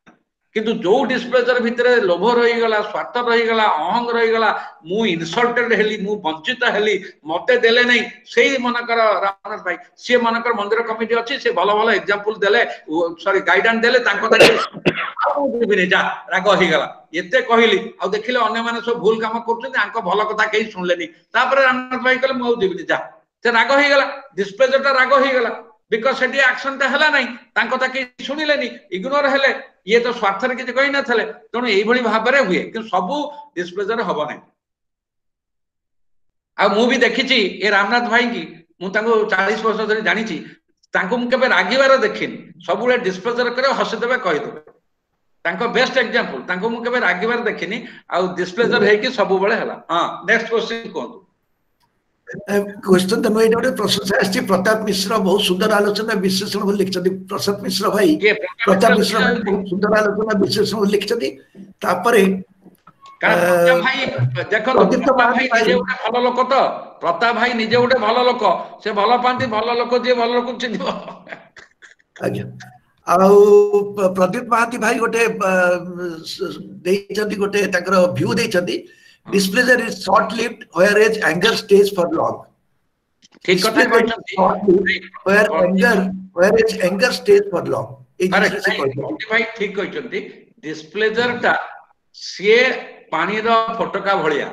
किंतु जो डिस्प्लेजर भितर लोभ रहीगला स्वार्थ रहीगला अहंग रहीगला मु इनसल्टेड हेली मु वंचित हेली मते देले नहीं से मनकर रामनाथ भाई सी मनकर मंदिर कमिटी अच्छी से भल भल एग्जांपल देले सॉरी गाइडेंस देले तांको देबिनी जा राग हो गला एते कहली आ देखिले अन्य माने सब भूल काम करछन आंको भल कथा केही सुनलेनी तापर रामनाथ भाई कहले मु देबिनी जा से राग हो गला डिस्प्लेजर ता राग हो गला बिकॉज सेठी एक्शन ता हला नहीं तांको ता केही सुनिलेनी इग्नोर हेले ये तो स्वार्थ किसी कही ना तेणु यही भाव में हुए कि सब डिस्प्लेजर हम ना आ मु भी देखी ये रामनाथ भाई की मुझे 40 वर्ष धरी जानी मुझे रागिबार देखनी सब डिस्प्लेजर कर हसीदेवे कहीदेवे बेस्ट एग्जांपल मुझे रागिबार देखनी आ डिस्प्लेजर है सब बेले हाँ नेक्स्ट क्वेश्चन कहतु क्वेश्चन तो ये गोटे प्रशंसा आसी प्रताप मिश्र बहुत सुंदर आलोचना विश्लेषण लिखिं प्रसाद मिश्र भाई प्रताप मिश्र भाई बहुत सुंदर आलोचना विश्लेषण लिखिं भल लोक तो प्रताप भाई निजे गोटे भल लोक से भल पाती भल लोक जी भल लोक चिन्ह आज्ञा प्रदीप महाती भाई गोटे गोटे view देइछथि displeasure is short lived whereas anger stays for long ठीक कथा कहछथि whereas anger stays for long भाई ठीक कहछथि डिस्प्लेजर टा से पानी रो फटका भलिया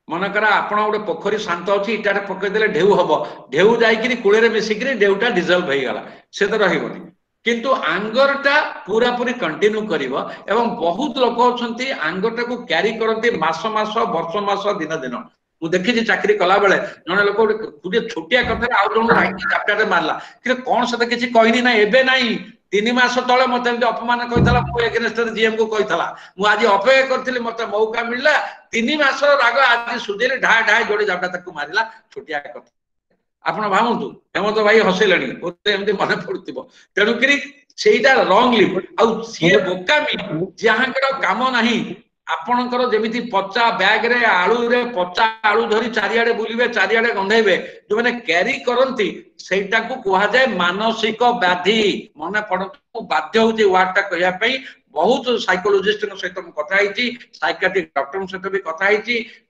मन करा आपण गोटे पोखरी शांत अछि इटारे पकई देले ढेउ हबो ढेउ जाई कि कुळे रे मिसी कि ढेउटा डिजल्व होई गला से तो रहिबोनी किंतु आंगर टा पूरा पूरी कंटिन्यू करिवो एवं बहुत लोक अछंती आंगर टा को कैरी करंती मास मास वर्ष दिन दिन मु देखि चाकरी कला बेले जने लोक गोटे छोटिया कथा आ जण राइट चैप्टर मारला कि कोन से किछि कहनी ना एबे नाही 3 मास तळे मते अपमान कहितला मु एगेंस्ट जीएम को कहितला मु आज अपेक्षा करथिली मते मौका मिलला 3 मास राग आज सुदेले ढा ढा जोडी जाबटा तक मारिला छोटिया कथा आपण भावतु हेमंत भाई हसेलानी एमती मन पड़ुव तेणुक रंग लिव आउ सी बोकामी जहाँ काम नहीं आपणकर जमी पचा बैग रे आलू रे पचा आलू धरी चारिआडे बुलिबे चारिआडे गंधेबे जो मैंने कैरी करती सेटा को कहा जाए मानसिक व्याधि मन पड़ू बाध्य होउची वार्ड टा कहया पई बहुत साइकोलॉजिस्ट सहित कथा साइकाट्रिक डॉक्टर सहित भी कथा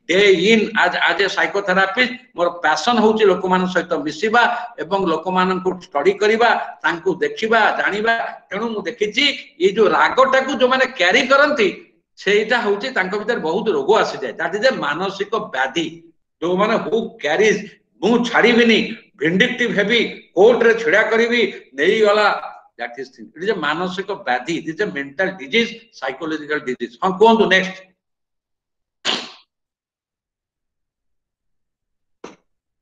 डे इन आज ए साइकोथेरापिस्ट मोर पैशन होउची लोक मान सहित मिसिबा एवं लोक मान को स्टडी करिबा तांको देखिबा जानिबा तेणु मु देखिची ये जो रागटा को जो माने कैरी करंती सेटा होउची तांको भीतर बहुत रोग आसी जाय दैट इज ए मानसिक व्याधि जो माने हु कैरीज मु छाड़ीबिनी विंडिक्टिव हेबी कोर्ट रे छिड़ा करिवि नेई गला that is thing it is a मानसिक व्याधि it is a mental disease psychological disease हम कोन तो नेक्स्ट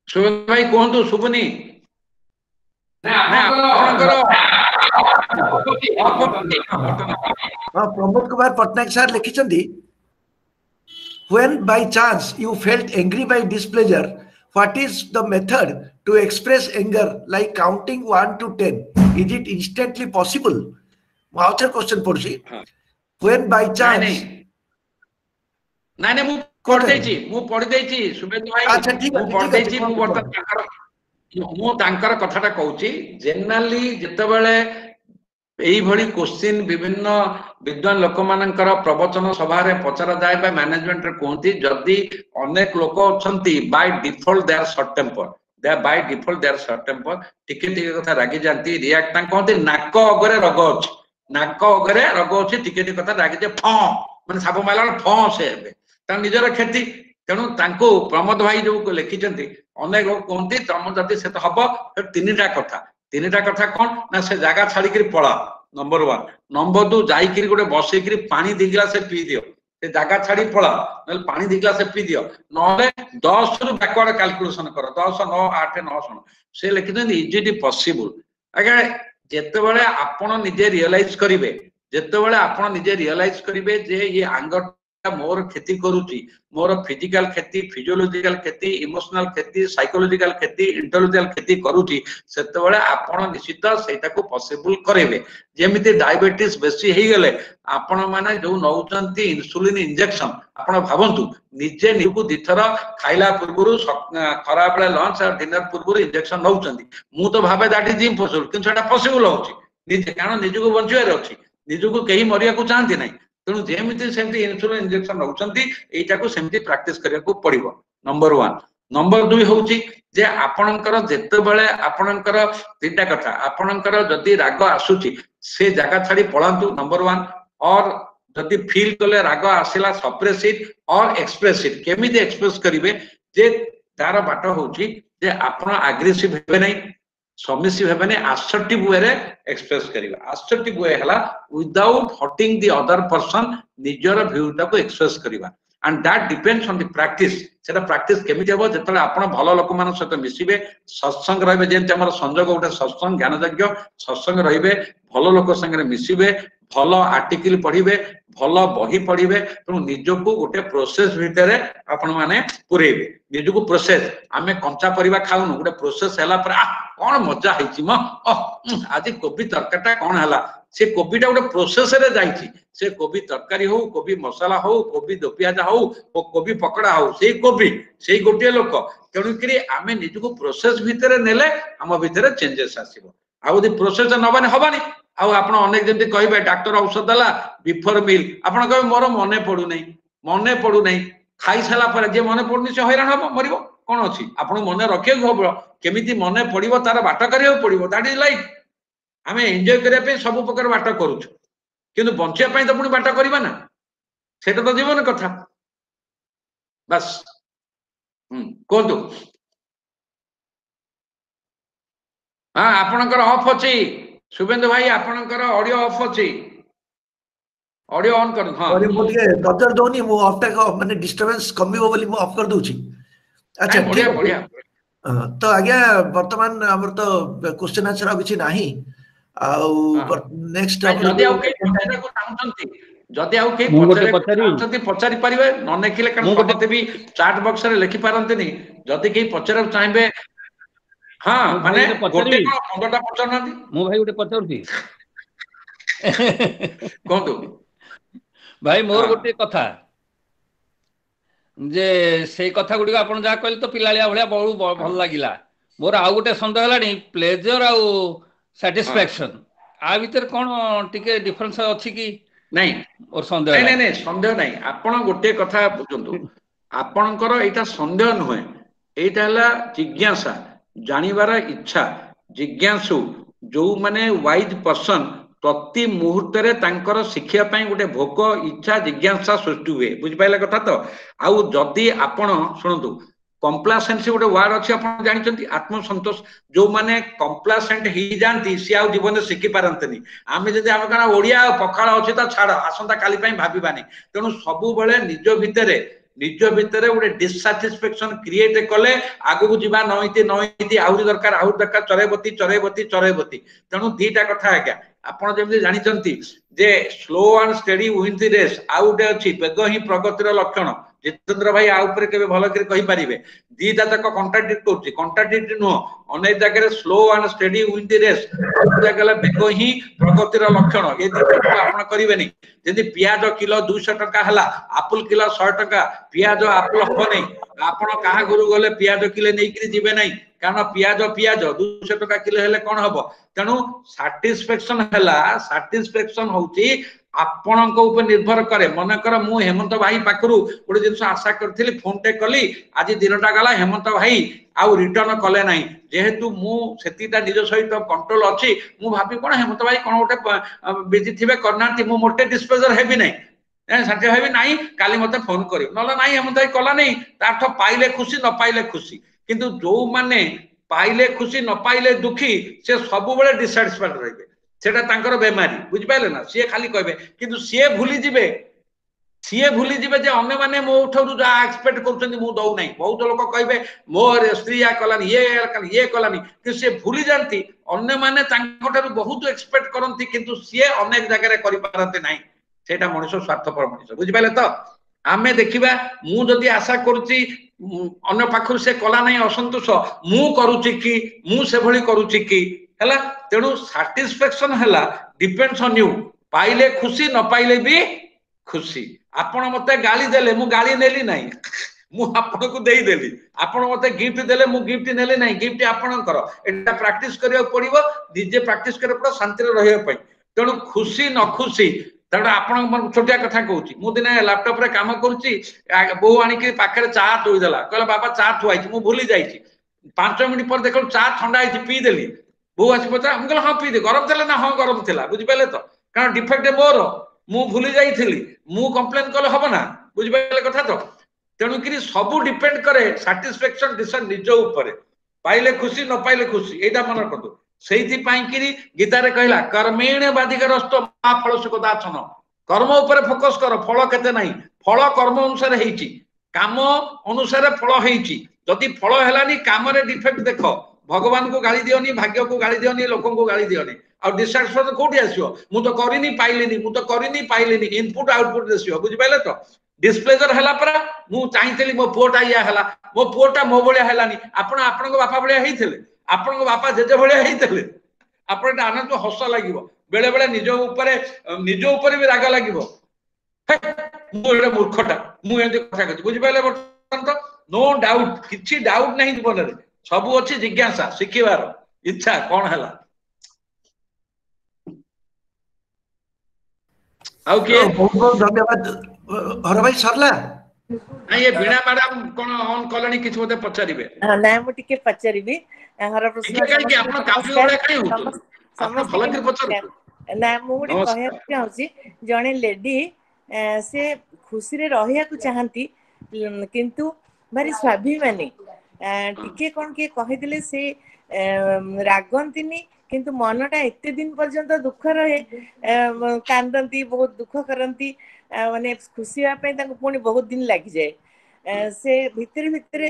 सुबन भाई कोन तो सुबनी प्रमोद कुमार पटनायक सर लिखिछंदी when by chance you felt angry by displeasure what is the method to express anger like counting 1 to 10 is it instantly possible voucher question पड़सी when by chance नाने मु पढ़ देछि सुबेद भाई अच्छा ठीक मु पढ़ देछि मु वर्तमान मु तांकर कथाटा कहूची जनरली जेतेबेले एई भली क्वेश्चन विभिन्न विद्वान लोक मानकर प्रवचन सभा रे पचरा जाय बा मैनेजमेंट रे कोंती जदी अनेक लोक अछंती by default they are short temper टिके टिके कथा रागी जानती रिएक्ट तां कोंती नाक अगरे रग अछि टिके टिके कथा रागी जे फ माने साप माइला फ से हेबे ता निजर खेती तेणु तांको प्रमोद भाई जो लिखिचंती अनेक लोग कहते तुम जदि से हम तीनटा कथा कौन ना से जगह छाड़ी पड़ा नंबर 1 नंबर 2 जाइकिरी गोटे बसैकिरी पानी 2 गिलास पी दियो से जगह छाड़ी पड़ा ना पानी 2 गिलास पी दियो ना 10 रु बैकवर्ड कैलकुलेशन कर 10 9 8 9 शुण से लिखिं इज इट पॉसिबल आगे जिते आपण निजे रियलाइज करेंगे जिते आपण निजे रियलाइज करेंगे जे ये आंगर मोर क्षति करुची मोर फिजिकल क्षति फिजियोलॉजिकल क्षति इमोशनल क्षति साइकोलॉजिकल क्षति इंटेलेक्चुअल क्षति करुची सेतेबेले आपण निश्चित सेटा को पॉसिबल करेबे जेमिति डायबिटीज बेसी हे गेले आपण माने जो नौचंती इंसुलिन इंजेक्शन आपण भाबंतु निजे निकु दिथर खाइला पूर्वरु खरा बेले लंच और डिनर पूर्वरु इंजेक्शन नौचंती मु तो भाबे दैट इज इम्पॉसिबल किंतु सेटा पॉसिबल होची निजे कारण निजको बंचिवार अछि निजको केही मरिया को चाहती नहीं तेणु जेमिति सेमति इंसुलिन इंजेक्शन नौचंती एटा को सेमति प्रैक्टिस करिया को पड़िबो नंबर 1 नंबर 2 होउची जे आपणकर जेतेबेले आपणकर तीनटा कथा आपणकर जदि राग आसुची से जगह छाड़ी पळांतु नंबर 1 और जदि फील कले राग आसिला सप्रेस इट और एक्सप्रेस इट केमिति एक्सप्रेस करिवे जे तार बाट होउची जे आपण एग्रेसिव हेबे नै सबमिसिव हेबे नै असर्टिव वे रे एक्सप्रेस करिवे असर्टिव वे हला without hurting the other person निजर व्यूटा को एक्सप्रेस करिवा and that depends on the practice सेटा प्रैक्टिस केमिति हेबो जतले आपण भलो लोक मान सहित मिसिबे सत्संग रहबे जेंति हमर संजोग उठे सत्संग ज्ञान यज्ञ सत्संग रहबे भलो लोक संगे मिसिबे भलो आर्टिकल पढिबे भलो बही पढिबे तो निजको गोटे प्रोसेस भितरे आपण माने पुरेबे निजको प्रोसेस आमे कंचा परिबा खाउनु गोटे प्रोसेस हैला पर कोन मजा हिची म आज कोबी तरकाटा कोन हैला से कोबीटा गोटे प्रोसेस रे जाईची से कोबी तरकारी हो कोबी मसाला हो कोबी दो पियाजा हो ओ कोबी पकड़ा हो से कोबी से गोटे लोक तेणु करी आमे निजको प्रोसेस भितरे नेले हम भितरे चेंजेस आसीबो आ ओदी प्रोसेस नबाने हबानी आ आपण अनेक जंती कहबे डॉक्टर औषध दला बिफोर मील आपण कहबे मोर मने पडु नै खाई साला पर जे मने पडुनी से हैरान हबो मरिबो कोन अछि आपण मने रखे हबो केमिति मने पडिबो तार बाट करियो पडिबो दैट इज लाइफ आमे एन्जॉय करिया पे सब प्रकार बाट करूछु किंतु बंचिया पई तो पुनी बाट करबा ना सेटा तो जीवन कथा बस कोंतु हां आपनकर ऑफ अछि शुभेंदु भाई आपनकर ऑडियो ऑफ अछि ऑडियो ऑन कर हां अरे मोटिए नजर दोनी मु ऑफ टा माने डिस्टरबेंस कमिबो बोली मु ऑफ कर दोछि अच्छा बढ़िया बढ़िया तो आज्ञा वर्तमान हमर तो क्वेश्चन आंसर आ किछि नाही आ नेक्स्ट जदि आउ के पचारे को चाहउछंती जदि आउ के पचारे पचारि परिबे न नेखिले कारण समते भी चैट बॉक्स रे लिखि पारंतनी जदि के पचारे चाहबे हां माने गोटे 15टा पचार नांती मु भाई गोटे पचारती कोंतु भाई मोर गोटे कथा जे से कथा गुडी आपण जा कहले तो पिलालिया भलिया बहुत भल लागिला मोर आ गोटे संदेह हलानी प्लेजर आ सैटिस्फैक्शन आ भीतर कोन टिके डिफरेंस अछि कि नहीं और संदेह नहीं संदेह नहीं आपण गोटे कथा बुझंतु आपणकर एटा संदेह नहय एटा हला जिज्ञासा जानिबार इच्छा जिज्ञासु जो माने वाइज पर्सन प्रति मुहूर्त रे तांकर शिक्षा पई गोटे भोक इच्छा जिज्ञासा सृष्टि हुए बुझ पाइला कथा तो आउ जदी आपण सुनंतु कंप्लासेंसी गोटे वर्ड अछि आपण जानिचंती आत्मसंतोष जो माने कंप्लासेंट ही जानती से आ जीवन शिखि पारंतनी आमे जदी आमे कना ओडिया पखाळ अछि त छाड़ आसंता काली पई भाबिबानी तेनु सबु बेले निज भितरे गोटे डिससैटिस्फैक्शन क्रिएट कले आगु को जीवा नईति आउरी दरकार चरेबती तेनु दीटा कथा आज्ञा आपण जेमि जानिचंती जे slow and steady win the race आउटे अछि बेग ही प्रगतिर लक्षण जितेंद्र भाई आ ऊपर केबे भलो कर कहि परिबे दीटा तक कॉन्ट्राडिक्ट नुह अनेक जगह slow and steady win the race जगह बेग ही प्रगतिर लक्षण ए दीटा आपण करिवेनी जदि पियाज किलो 200 टका हला आपुल किलो 100 टका पियाज आपुल हो नै आपण कहा गुरु गले पियाज किलो नै करी जिवे नै कारण पियाज 200 टका किलो हेले कोन हबो तेनु सैटिस्फैक्शन हला सैटिस्फैक्शन होउची आपणक ऊपर निर्भर करे मन कर मु हेमंत भाई पाखरु गोटे जिंस आशा करथिली फोन टे कली आज दिनटा गला हेमंत भाई आउ रिटर्न कले नाही जेहेतु मु सेतिटा निज सहित कंट्रोल अछि मु भाबी कोन हेमंत भाई कोन गोटे बिजी थिबे करनांती मु मोटे डिस्प्लेजर हेबी नै ସାର୍ଟିଫାଏ ବି ନାହିଁ କାଲି ମତେ ଫୋନ କରିବ ନହେଲେ ନାହିଁ ଏମିତି କଲା ନାହିଁ ତାଠ ପାଇଲେ ଖୁସି ନ ପାଇଲେ ଖୁସି କିନ୍ତୁ ଯୋଉମାନେ ପାଇଲେ ଖୁସି ନ ପାଇଲେ ଦୁଃଖୀ ସେ ସବୁବେଳେ ଡିସାଟିସ୍ଫାଇଡ୍ ରହିବେ ସେଟା ତାଙ୍କର ବେମାରୀ ବୁଝିପାରିଲେ ନା ସିଏ ଖାଲି କହିବେ କିନ୍ତୁ ସିଏ ଭୁଲି ଯିବେ ଯେ ଅନ୍ୟମାନେ ମୋ ଠାରୁ ଯାହା ଏକ୍ସପେକ୍ଟ କରୁଛନ୍ତି ମୁଁ ଦଉ ନାହିଁ ବହୁତ ଲୋକ କହିବେ ମୋ ସ୍ତ୍ରୀ ୟା କଲାନି ଇଏ କଲାନି କିନ୍ତୁ ସିଏ ଭୁଲି ଯାଆନ୍ତି ଅନ୍ୟମାନେ ତାଙ୍କ ଠାରୁ ବହୁତ ଏକ୍ସପେକ୍ଟ କରନ୍ତି କିନ୍ତୁ ସିଏ ଅନେକ ଜାଗାରେ କରିପାରନ୍ତି ନାହିଁ ସେଇଟା ମଣିଷ ସ୍ୱାର୍ଥପର ମଣିଷ ବୁଝିପାରିଲେ ତ ଆମେ ଦେଖିବା ମୁଁ ଯଦି ଆଶା କରୁଛି ଅନ୍ୟ ପାଖରୁ ସେ କଲା ନାହିଁ ଅସନ୍ତୋଷ ମୁଁ କରୁଛି କି ମୁଁ ସେଭଳି କରୁଛି କି ହେଲା ତେଣୁ ସାଟିସ୍ଫାକ୍ସନ ହେଲା ଡିପେଣ୍ଡସ୍ ଅନ୍ ୟୁ ପାଇଲେ ଖୁସି ନ ପାଇଲେ ବି ଖୁସି ଆପଣ ମତେ ଗାଳି ଦେଲେ ମୁଁ ଗାଳି ନେଲି ନାହିଁ ମୁଁ ଆପଣଙ୍କୁ ଦେଇଦେଲି ଆପଣ ମତେ ଗିଫ୍ଟ ଦେଲେ ମୁଁ ଗିଫ୍ଟ ନେଲି ନାହିଁ ଗିଫ୍ଟ ଆପଣଙ୍କର ଏଟା ପ୍ରାକ୍ଟିସ କରିବାକୁ ପଡିବ ନିଜେ ପ୍ରାକ୍ଟିସ କରିବାକୁ ପଡିବ ଶାନ୍ତିରେ ରହିବା ପାଇଁ ତେଣୁ ଖୁସି ନ ଖୁସି ତେଣୁ ଆପଣଙ୍କ ଛୋଟିଆ କଥା କହୁଛି ମୁଁ ଦିନେ ଲାପଟପ ରେ କାମ କରୁଛି ବୋଉ ଆଣିକି ପାଖରେ ଚା ଥୋଇଦେଲା କହିଲା ବାବା ଚା ଥୁଆଇଛି ମୁଁ ଭୁଲି ଯାଇଛି 5 ମିନିଟ୍ ପରେ ଦେଖିଲୁ ଚା ଥଣ୍ଡା ହେଇଛି ପିଇଦେଲି ବୋଉ ଆସି ପଚାରା ମୁଁ କହିଲି ହଁ ପିଇଦେ ଗରମ ଥିଲା ନା ହଁ ଗରମ ଥିଲା ବୁଝିପାରିଲେ ତ କାରଣ ଡିଫେକ୍ଟ ମୋର ମୁଁ ଭୁଲି ଯାଇଥିଲି ମୁଁ କମ୍ପ୍ଲେନ କଲେ ହବ ନା ବୁଝିପାରିଲେ କଥା ତ ତେଣୁକରି ସବୁ ଡିପେଣ୍ଡ କରେ ସାଟିସ୍ଫାକ୍ସନ ଡିସିସନ ନିଜ ଉପରେ ପାଇଲେ ଖୁସି ନ ପାଇଲେ ଖୁସି ଏଇଟା ମନେ ରଖନ୍ତୁ ସେଇଥିପାଇଁ କିରି ଗୀତାରେ କହିଲା କର୍ମେଣ ବାଧିକରସ୍ତ ମା ଫଳ ସୁଖ ଦାଚନ କର୍ମ ଉପରେ ଫୋକସ କର ଫଳ କେତେ ନାହିଁ ଫଳ କର୍ମ ଅନୁସାରେ ହେଇଛି କାମ ଅନୁସାରେ ଫଳ ହେଇଛି ଯଦି ଫଳ ହେଲାନି କାମରେ ଡିଫେକ୍ଟ ଦେଖ ଭଗବାନଙ୍କୁ ଗାଳି ଦିଅନି ଭାଗ୍ୟକୁ ଗାଳି ଦିଅନି ଲୋକଙ୍କୁ ଗାଳି ଦିଅନି ଆଉ ଡିସାଟିସ୍ଫାକ୍ସନ କୋଉଠି ଆସିବ ମୁଁ ତ କରିନି ପାଇଲିନି ଇନପୁଟ ଆଉଟପୁଟ ଆସିବ ବୁଝିପାରିଲେ ତ ଡିସପ୍ଲେଜର ହେଲା ପରା ମୁଁ ଚାହିଁଥିଲି ମୋ ପୁଅଟା ଇୟା ହେଲା ମୋ ପୁଅଟା ମୋ ଭଳିଆ ହେଲାନି ଆପଣ ଆପଣଙ୍କ ବାପା ଭଳିଆ ହେଇଥିଲେ ଆପଣଙ୍କ ବାପା ଜେଜେ ଭଳିଆ ହେଇଥିଲେ ଆପଣ ଏଟା ଆନନ୍ଦ ହସ ଲାଗିବ ବେଳେ ବେଳେ ନିଜ ଉପରେ ବି ରାଗ ଲାଗିବ ମୁଁ ଗୋଟେ ମୂର୍ଖଟା ମୁଁ ଏମିତି କଥା କହୁଛି ବୁଝିପାରିଲେ ବର୍ତ୍ତମାନ ତ नो डाउट किछि डाउट नहीं जीवन रे सब अछि जिज्ञासा शिखिबार इच्छा कौन हला आउ के बहुत बहुत धन्यवाद हर भाई सरला ना ये बीणा मैडम कोन ऑन कलनी किछ मते पचारिबे ना मु टिके पचारिबी हर प्रश्न कि आपण काफी ओडा काई होतो आपण भलतिर पचार ना मु गुडी कहया चाहूची जणे लेडी से खुशी रे रहिया को चाहंती किंतु भारी स्वाभिमानी टिके कोन के कहिदिले से रागंतिनी किंतु मनटा एते दिन पर्यंत दुख रहे कांदंती बहुत दुख करंती माने खुशी पे ताको पुणी बहुत दिन लाग जाए से भितर भितर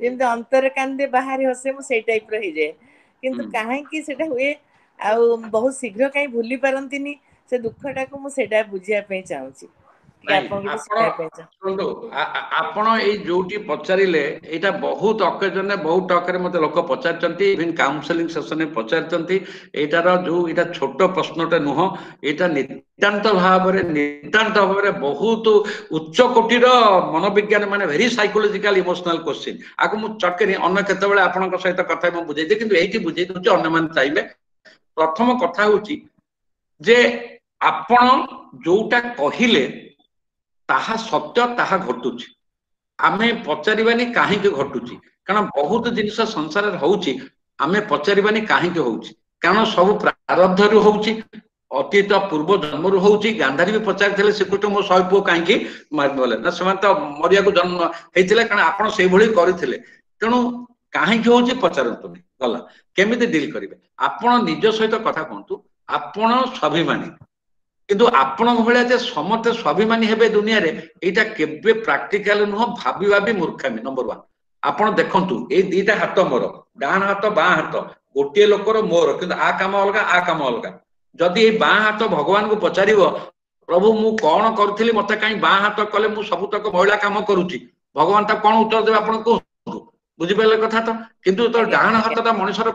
जेमते अंतर कांदे बाहर हसे मु सेई टाइप रो हे जाए किंतु काहे कि सेटा हुए आ बहुत शीघ्र कहीं भूली पारंतिनी से दुखटा को मु सेटा बुझिया पे चाहूची आपण ए जोटी पचारिले एटा बहुत ऑकेजन बहुत टकरे मते लोक पचारचंती इवन काउंसलिंग सेशन में पचारचंती एटार जो एटा छोट प्रश्नटे नुह एटा नितांत भावरे बहुत उच्च कोटिर मनोविज्ञान माने वेरी साइकोलॉजिकल इमोशनल क्वेश्चन आको मु चकरी अन्य केतेबेले आपनक सहित कथा म बुझै दे किंतु एठी बुझै दउची अन्य मान चाइबे प्रथम कथा होची जे आपण जोटा कहिले ताहा सत्य ताहा घटुची आमे पचारिबानी काहे के घटुची कारण बहुत जिनिस संसार होउची आमे पचारिबानी काहे के होउची कारण सब प्रारब्ध रु होउची अतीत पूर्व जन्म रु होउची गांधारी भी पचारिथिले श्रीकृष्ण मो 100 पो काहे की मारबले ना समान तो मरिया को जन्म हेतिले कारण आपण सेई भली करिथिले तेनु काहे के होउची पचारंतुनी गला केमिति डील करिवे आपण निज सहित कथा कहंतु आपण स्वाभिमानी किंतु आपण भलिया जे समते स्वाभिमानी हेबे दुनिया रे एटा केबे प्रैक्टिकल नुह भाबी भाबी मूर्खामी नंबर 1 आपण देखंतु ए दीटा हाथ मोर डान हाथ बा हाथ गोटे लोकर मोर किंतु आ काम अलगा जदि ए बा हाथ भगवान को पचारिबो प्रभु मु कोन करथिली मते काई बा हाथ कले मु सब तक महिला काम करूची भगवान ता कोन उत्तर देबे आपण को बुझि पाले कथा तो किंतु तो डान हाथटा मनुष्यर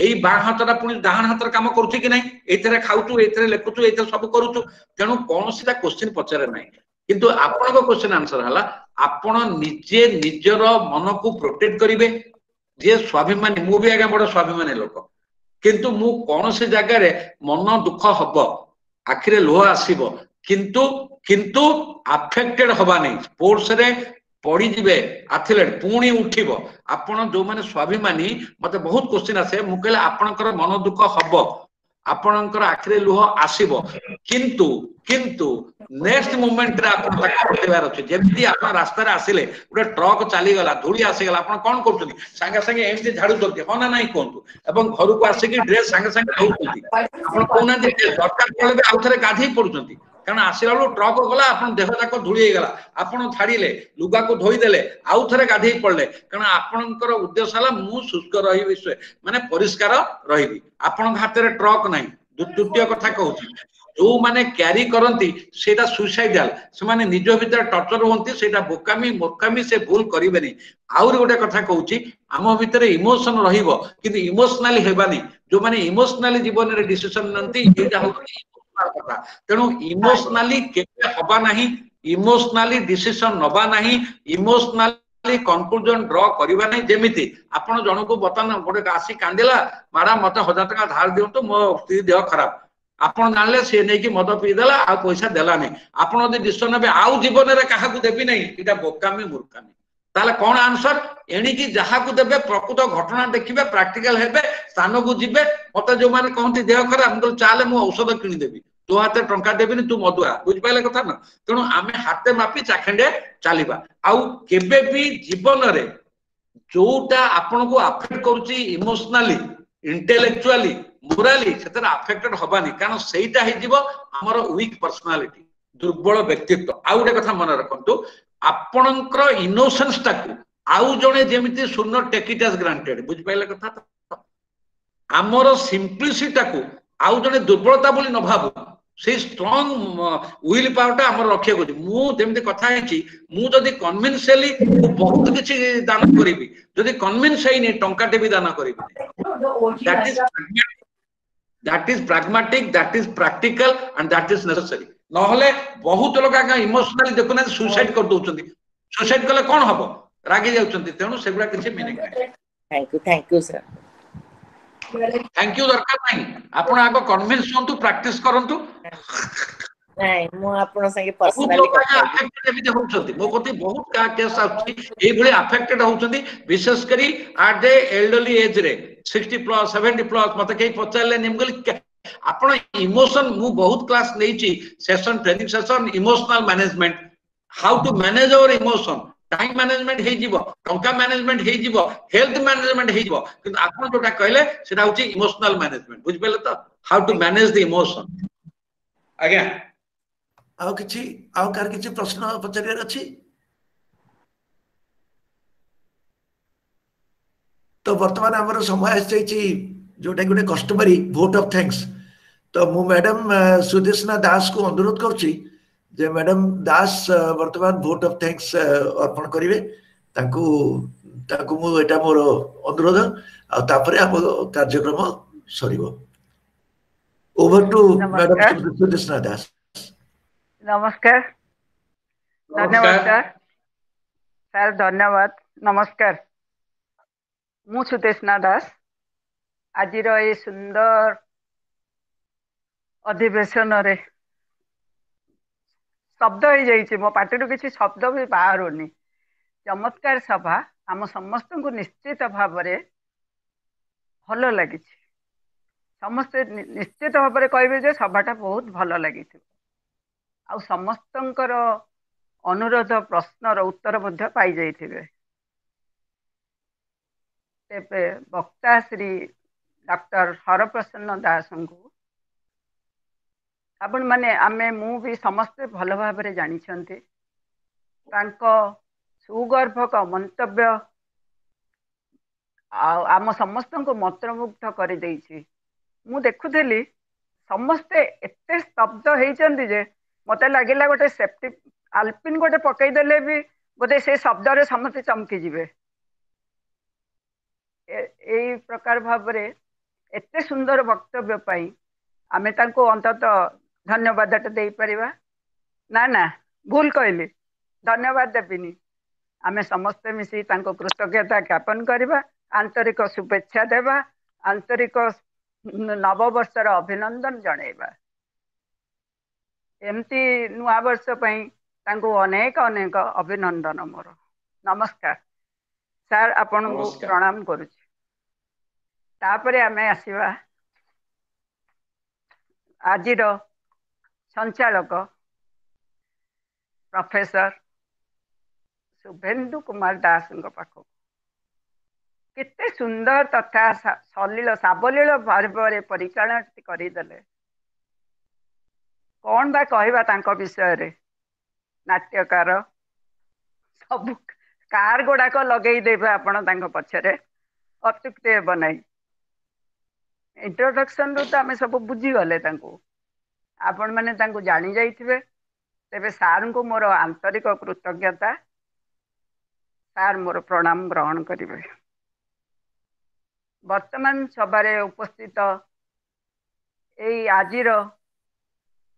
एई बा हाथटा पुनी डान हाथर काम करूची कि नाही एतरे खाउचू एतरे लेखुचू एतरे सब करूचू तेनु कोनोसीटा क्वेश्चन पचारे नाही किंतु आपण को क्वेश्चन आंसर हला आपण निजे निजर मन को प्रोटेक्ट करिवे जे स्वाभिमानी मु भी आगे बड़ स्वाभिमानी लोक किंतु मु कोनोसी जगह रे मन दुख हबो आखिरे लोह आसीबो किंतु अफेक्टेड हबा नहीं स्पोर्ट्स रे पड़ी जिवे एथलीट पुणी उठिबो आपण जो माने स्वाभिमानी मते बहुत क्वेश्चन आसे मु कहले आपनकर मन दुख हबो आपनकर आखिरे लुह आसीबो किंतु नेक्स्ट मोमेंट रे आपण ताको हटेबार अछि जेमति आपण रास्ता रे आसिले गोटे ट्रक चली गला धूली आसी गला आपण कोन करछथि संगे संगे एमति झाड़ू करथि हो ना नाही कोंतु एवं घर को आसी ड्रेस संगे संगे धोउछथि आपण कोना दरकार पड़े आउथरे गाधी पड़ुछथि कारण आसिला लो ट्रक गला आपण देह जाक धूली हे गला आपण छाड़ीले लुगा को धोई देले आउथरे गाधी पड़ले कारण आपणकर उद्देश्य हला मु शुष्क रही विषय माने परिष्कार रहिबी आपण हाथ रे ट्रक नाही द्वितीय कथा कहूची जो माने क्यारी करंती सेटा सुसाइडल से माने निज भीतर टर्चर होंती सेटा बोकामी मूर्खामी से भूल करिबेनी आउर गोटे कथा कहूची आम भीतर इमोशन रहिबो किंतु इमोशनली हेबानी जो माने इमोशनली जीवन रे डिसिजन नंती एटा होती इमोशनल कथा तेनु इमोशनली केबे हबा नाही इमोशनली डिसिजन नबा नाही इमोशनली कंक्लूजन ड्रॉ करिबा नाही जेमिति आपण जणको बतन गोटे आसी कांदिला माडा मते 1000 टका धार दियंतो मो स्त्री देह खराब आपण जानले से नै कि मद पी देला आ पैसा देला नै आपण जदि डिसिजन नेबे आउ जीवन रे काहा को देबी नै एटा बोकामी मूर्खामी ताले कोन आंसर एणी कि जहा को देबे प्रकृत घटना देखिबे प्रैक्टिकल हेबे स्थान को जिबे मते जो माने कहंती देह खराब हम चाले मु औषध किनि देबी तो हाते टंका देबिनी तू मदुआ बुझ पाइले कथा ना तेणु आमे हाते मापी चाखंडे चलीबा आउ केबे भी जीवन रे जोटा आपण को अफेक्ट करूची इमोशनली इंटेलेक्चुअली मोराली सेतर अफेक्टेड हबानी कारण सेटा हे जीव हमर वीक पर्सनालिटी दुर्बल व्यक्तित्व आ गोटे कथा मन रखंतु आपणकर इनोसेंस टाकू आउ जणे जेमिति सुन टेक इट एज ग्रांटेड बुझ पाइले कथा हमर सिंपलिसिटी टाकू आउ जणे दुर्बलता बोली न भाबू से स्ट्रांग विल पावरटा हमर रखे को मु जेमिति कथा हेची मु जदी कन्विंसली बहुत किछि दान करिवि जदी कन्विंस हेनी टंकाटे भी दान करिवि that is pragmatic that is practical and that is necessary नहले बहुत लोग आगा इमोशनली देखुना सुसाइड कर दोचंती सुसाइड कले कोन हबो रागी जाउचंती तेनु सेगुडा किछि मीनिंग नै thank you sir thank you दरकार नहीं आपण आगो कन्विंस होंतु प्रैक्टिस करंतु नहीं मु आपण संगे बहुत पर्सनली लोग अफेक्टेड एमिति होउचंती मो कति बहुत का केस आउची एई भली अफेक्टेड होउचंती विशेष करी एट द एल्डरली एज रे 60 प्लस 70 प्लस मते कई पचारले निमगल आपण इमोशन मु बहुत क्लास नेची session training session emotional management how to manage our emotion time management हे जीवो टंका मैनेजमेंट हे जीवो हेल्थ मैनेजमेंट हे जीवो किंतु आपण जोटा कहले सेटा होची इमोशनल मैनेजमेंट बुझ पेले तो how to manage the emotion आज्ञा आउ कार किछि प्रश्न पचारियार अछि तो वर्तमान हमर समय आछि जोटा गोटे कस्टमरी वोट ऑफ थैंक्स तो मु मैडम सुदेशना दास को अनुरोध करछि जे मैडम दास वर्तमान वोट ऑफ थैंक्स अर्पण करिवे ताकू ताकू मु एटा मोर अनुरोध आ तापरे हम कार्यक्रम सरीबो ओवर टू मैडम सुदेशना दास नमस्कार धन्यवाद सर सर धन्यवाद नमस्कार मु सुदेशना दास आज ये सुंदर अधिवेशन रे शब्द हो जाइए मो पार्टी किसी शब्द भी बाहर चमत्कार सभा आम समस्त को निश्चित भाव भल लगी समस्ते निश्चित भाव कहे जे सभाटा बहुत भल लगी आ समस्तंकर अनुरोध प्रश्नर उत्तर मध्य पाई जाइथिबे तेबे वक्ता श्री डॉक्टर हरप्रसन्न दास को आपण माने आमे मु भी समस्ते भल भाव जानी सुगर्भक मंतव्य आम समस्त को मंत्रमुग्ध कर मु देखुली समस्ते एते स्तब्ध होती जे मत लगे गोटे सेफ्टी आल्पिन गोटे पकईदे भी बोधे से शब्द समस्ते चमकी जीवे यही प्रकार भाव एते सुंदर वक्तव्य पाई आमे तांको अंतत धन्यवाद दे परिबा ना ना भूल कहली धन्यवाद देविनी आमे समस्ते मिसी तांको कृतज्ञता ज्ञापन करबा आंतरिक शुभेच्छा देवा आंतरिक नववर्षर अभिनंदन जणेबा एमती नुआ वर्ष तांको अनेक अनेक अभिनंदन मोर नमस्कार सर आपण को प्रणाम करुछि तापरे आमे आसीबा आजिर संचालक प्रोफेसर शुभेन्दु कुमार दास पाखक केते सुंदर तथा सलिल सावलील भाव परिचालन करदेले कौन बा कहवा तांको विषय रे नाट्यकार सब कार गुड़ाक लगे देवे आपण तांको पछरे अत्युक्ति हे बनाई इंट्रोडक्शन रु तो आम सब बुझी गले आपण मैंने जानी जाइथिबे तेबे सार को मोर आंतरिक कृतज्ञता सार मोर प्रणाम ग्रहण करिवे वर्तमान सभारे उपस्थित एई आजिर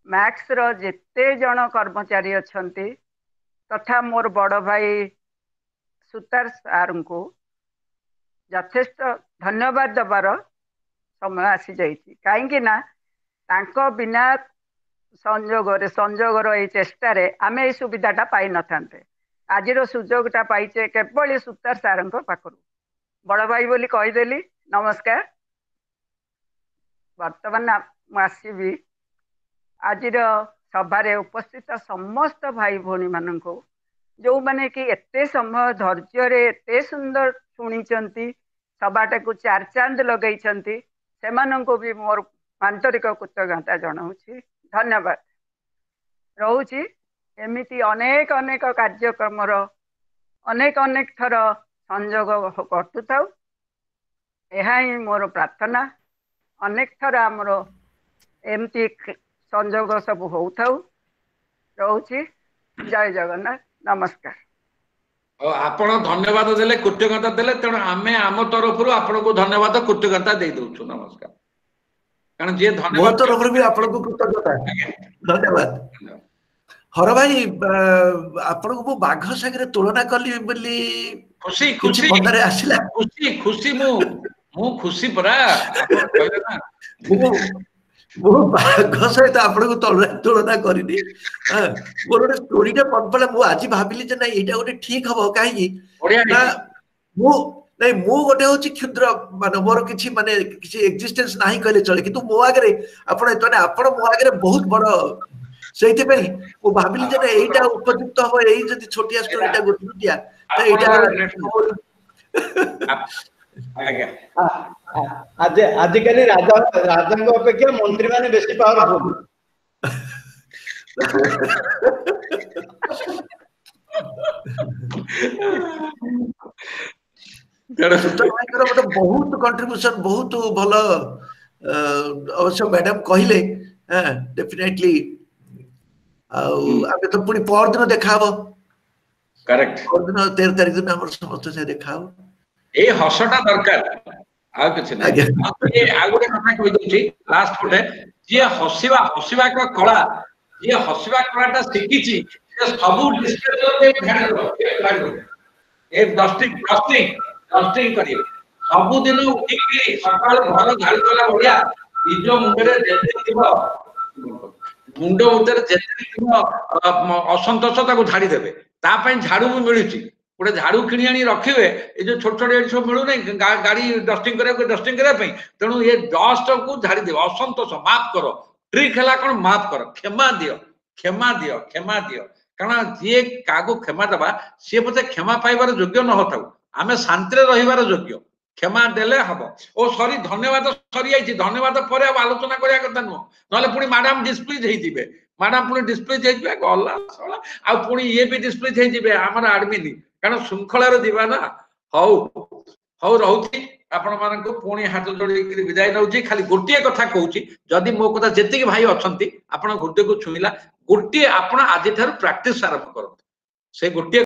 मैक्स रो जेते जन कर्मचारी अछंती तथा मोर बड़ भाई सुतार सार को यथेष्ट धन्यवाद दबार समय आसी जाइछि काहेकि ना तांको बिना संजोगर ये चेष्टा आम ये सुविधाटा पाई न थांते आजिर सुजोगटा पाइचे केवल सुतार सार पाखरु बड़ भाई बोली कहीदेली नमस्कार वर्तमान आसबि आजिर सभारे उपस्थित समस्त भाई भौणी मान जो माने कि एते समय धैर्य एते सुंदर शुणी सभाटा को चार चांद लगे सेमानंको भी मोर आंतरिक कृतज्ञता जनाऊँगी धन्यवाद रोची एमिति अनेक अनेक कार्यक्रम अनेक अनेक थर संयोग घटू था यह मोर प्रार्थना अनेक थर आमर एमती संयोग सब हो रोची जय जगन्नाथ नमस्कार आपण धन्यवाद देले कृतज्ञता देले तेणु आमे आम तरफ आपण को धन्यवाद कृतज्ञता दे दउछु नमस्कार कारण जे धन्यवाद तरफ भी आपण को कृतज्ञता धन्यवाद हर भाई आपण को बाघ सागरे तुलना कली बोली खुशी खुशी बंदरे आसिला खुशी खुशी मु खुशी परा आपण कहले ना वो बाघ सहित आपण को तुलना करिनी मोर गोटे स्टोरीटा मन पड़ा मु आज भाबिली जे नहीं एटा गोटे ठीक हबो काहे ना मु नहीं मु गोटे होची क्षुद्र मान मोर किछि माने किछि एक्जिस्टेंस नाही कहले चले किंतु मो आगरे आपण एतने आपण मो आगरे बहुत बड़ सेहिते पे मु भाबिली जे एटा उपयुक्त हबो एई जति छोटिया स्टोरीटा गोटिया त एटा आज आजिकली राजा अपेक्षा मंत्री माने बेसी पावरफुल बहुत कंट्रीब्यूशन बहुत भल अवश्य मैडम कहले डेफिनेटली आमे तो पुनी पर दिन देखा हबो करेक्ट पर दिन 13 तारिख दिन हमर समस्त से देखा हो ए हसटा दरकार आ किछ नै ए आ गोटे कथा कहि दउची लास्ट गोटे जे हसिबा का कला जे हसिबा कलाटा सिखिची से सब डिस्कशन में ध्यान रखो ए डस्टिंग करी सब दिन उठिकी सकाळ घर झाड़ी कला बढिया निज मुंडरे जेते थिबो मुंड उतर जेते थिबो असंतोष ताको झाड़ी देबे ता पई झाड़ू मिलुची गोटे झाड़ू किणी आनी रखिए ये जो छोट छोट सब मिलू नहीं गाड़ी डस्टिंग करने तेणु ये डस्ट को झाड़ी दे असंतोष माफ कर ट्रिक है कौन माफ कर क्षमा दियो कारण जी क्या क्षमा देवा सी पचे क्षमा पाइबार योग्य न हो आम शांति रहिबार योग्य क्षमा देले हम ओ सॉरी धन्यवाद सरी जाइए धन्यवाद पर आलोचना करिया कथा नुह ना पुणी मैडम डिस्प्लीज होइथिबे मैडम पुणी डिस्प्लीज होइथिबे गला सला आ पुणी ये भी डिस्प्लीज होइथिबे हमर एडमिन कारण श्रृंखलार दिवा ना हौ रहुची आपण मानक पुणी हाथ जोड़ी विदाय नउची खाली गोटे कथा कहूची जदि मो कथा जेतिक भाई अछंती आपण गोटे को छुईला गोटे आपण आज ठार प्रैक्टिस आरंभ करत से गोटे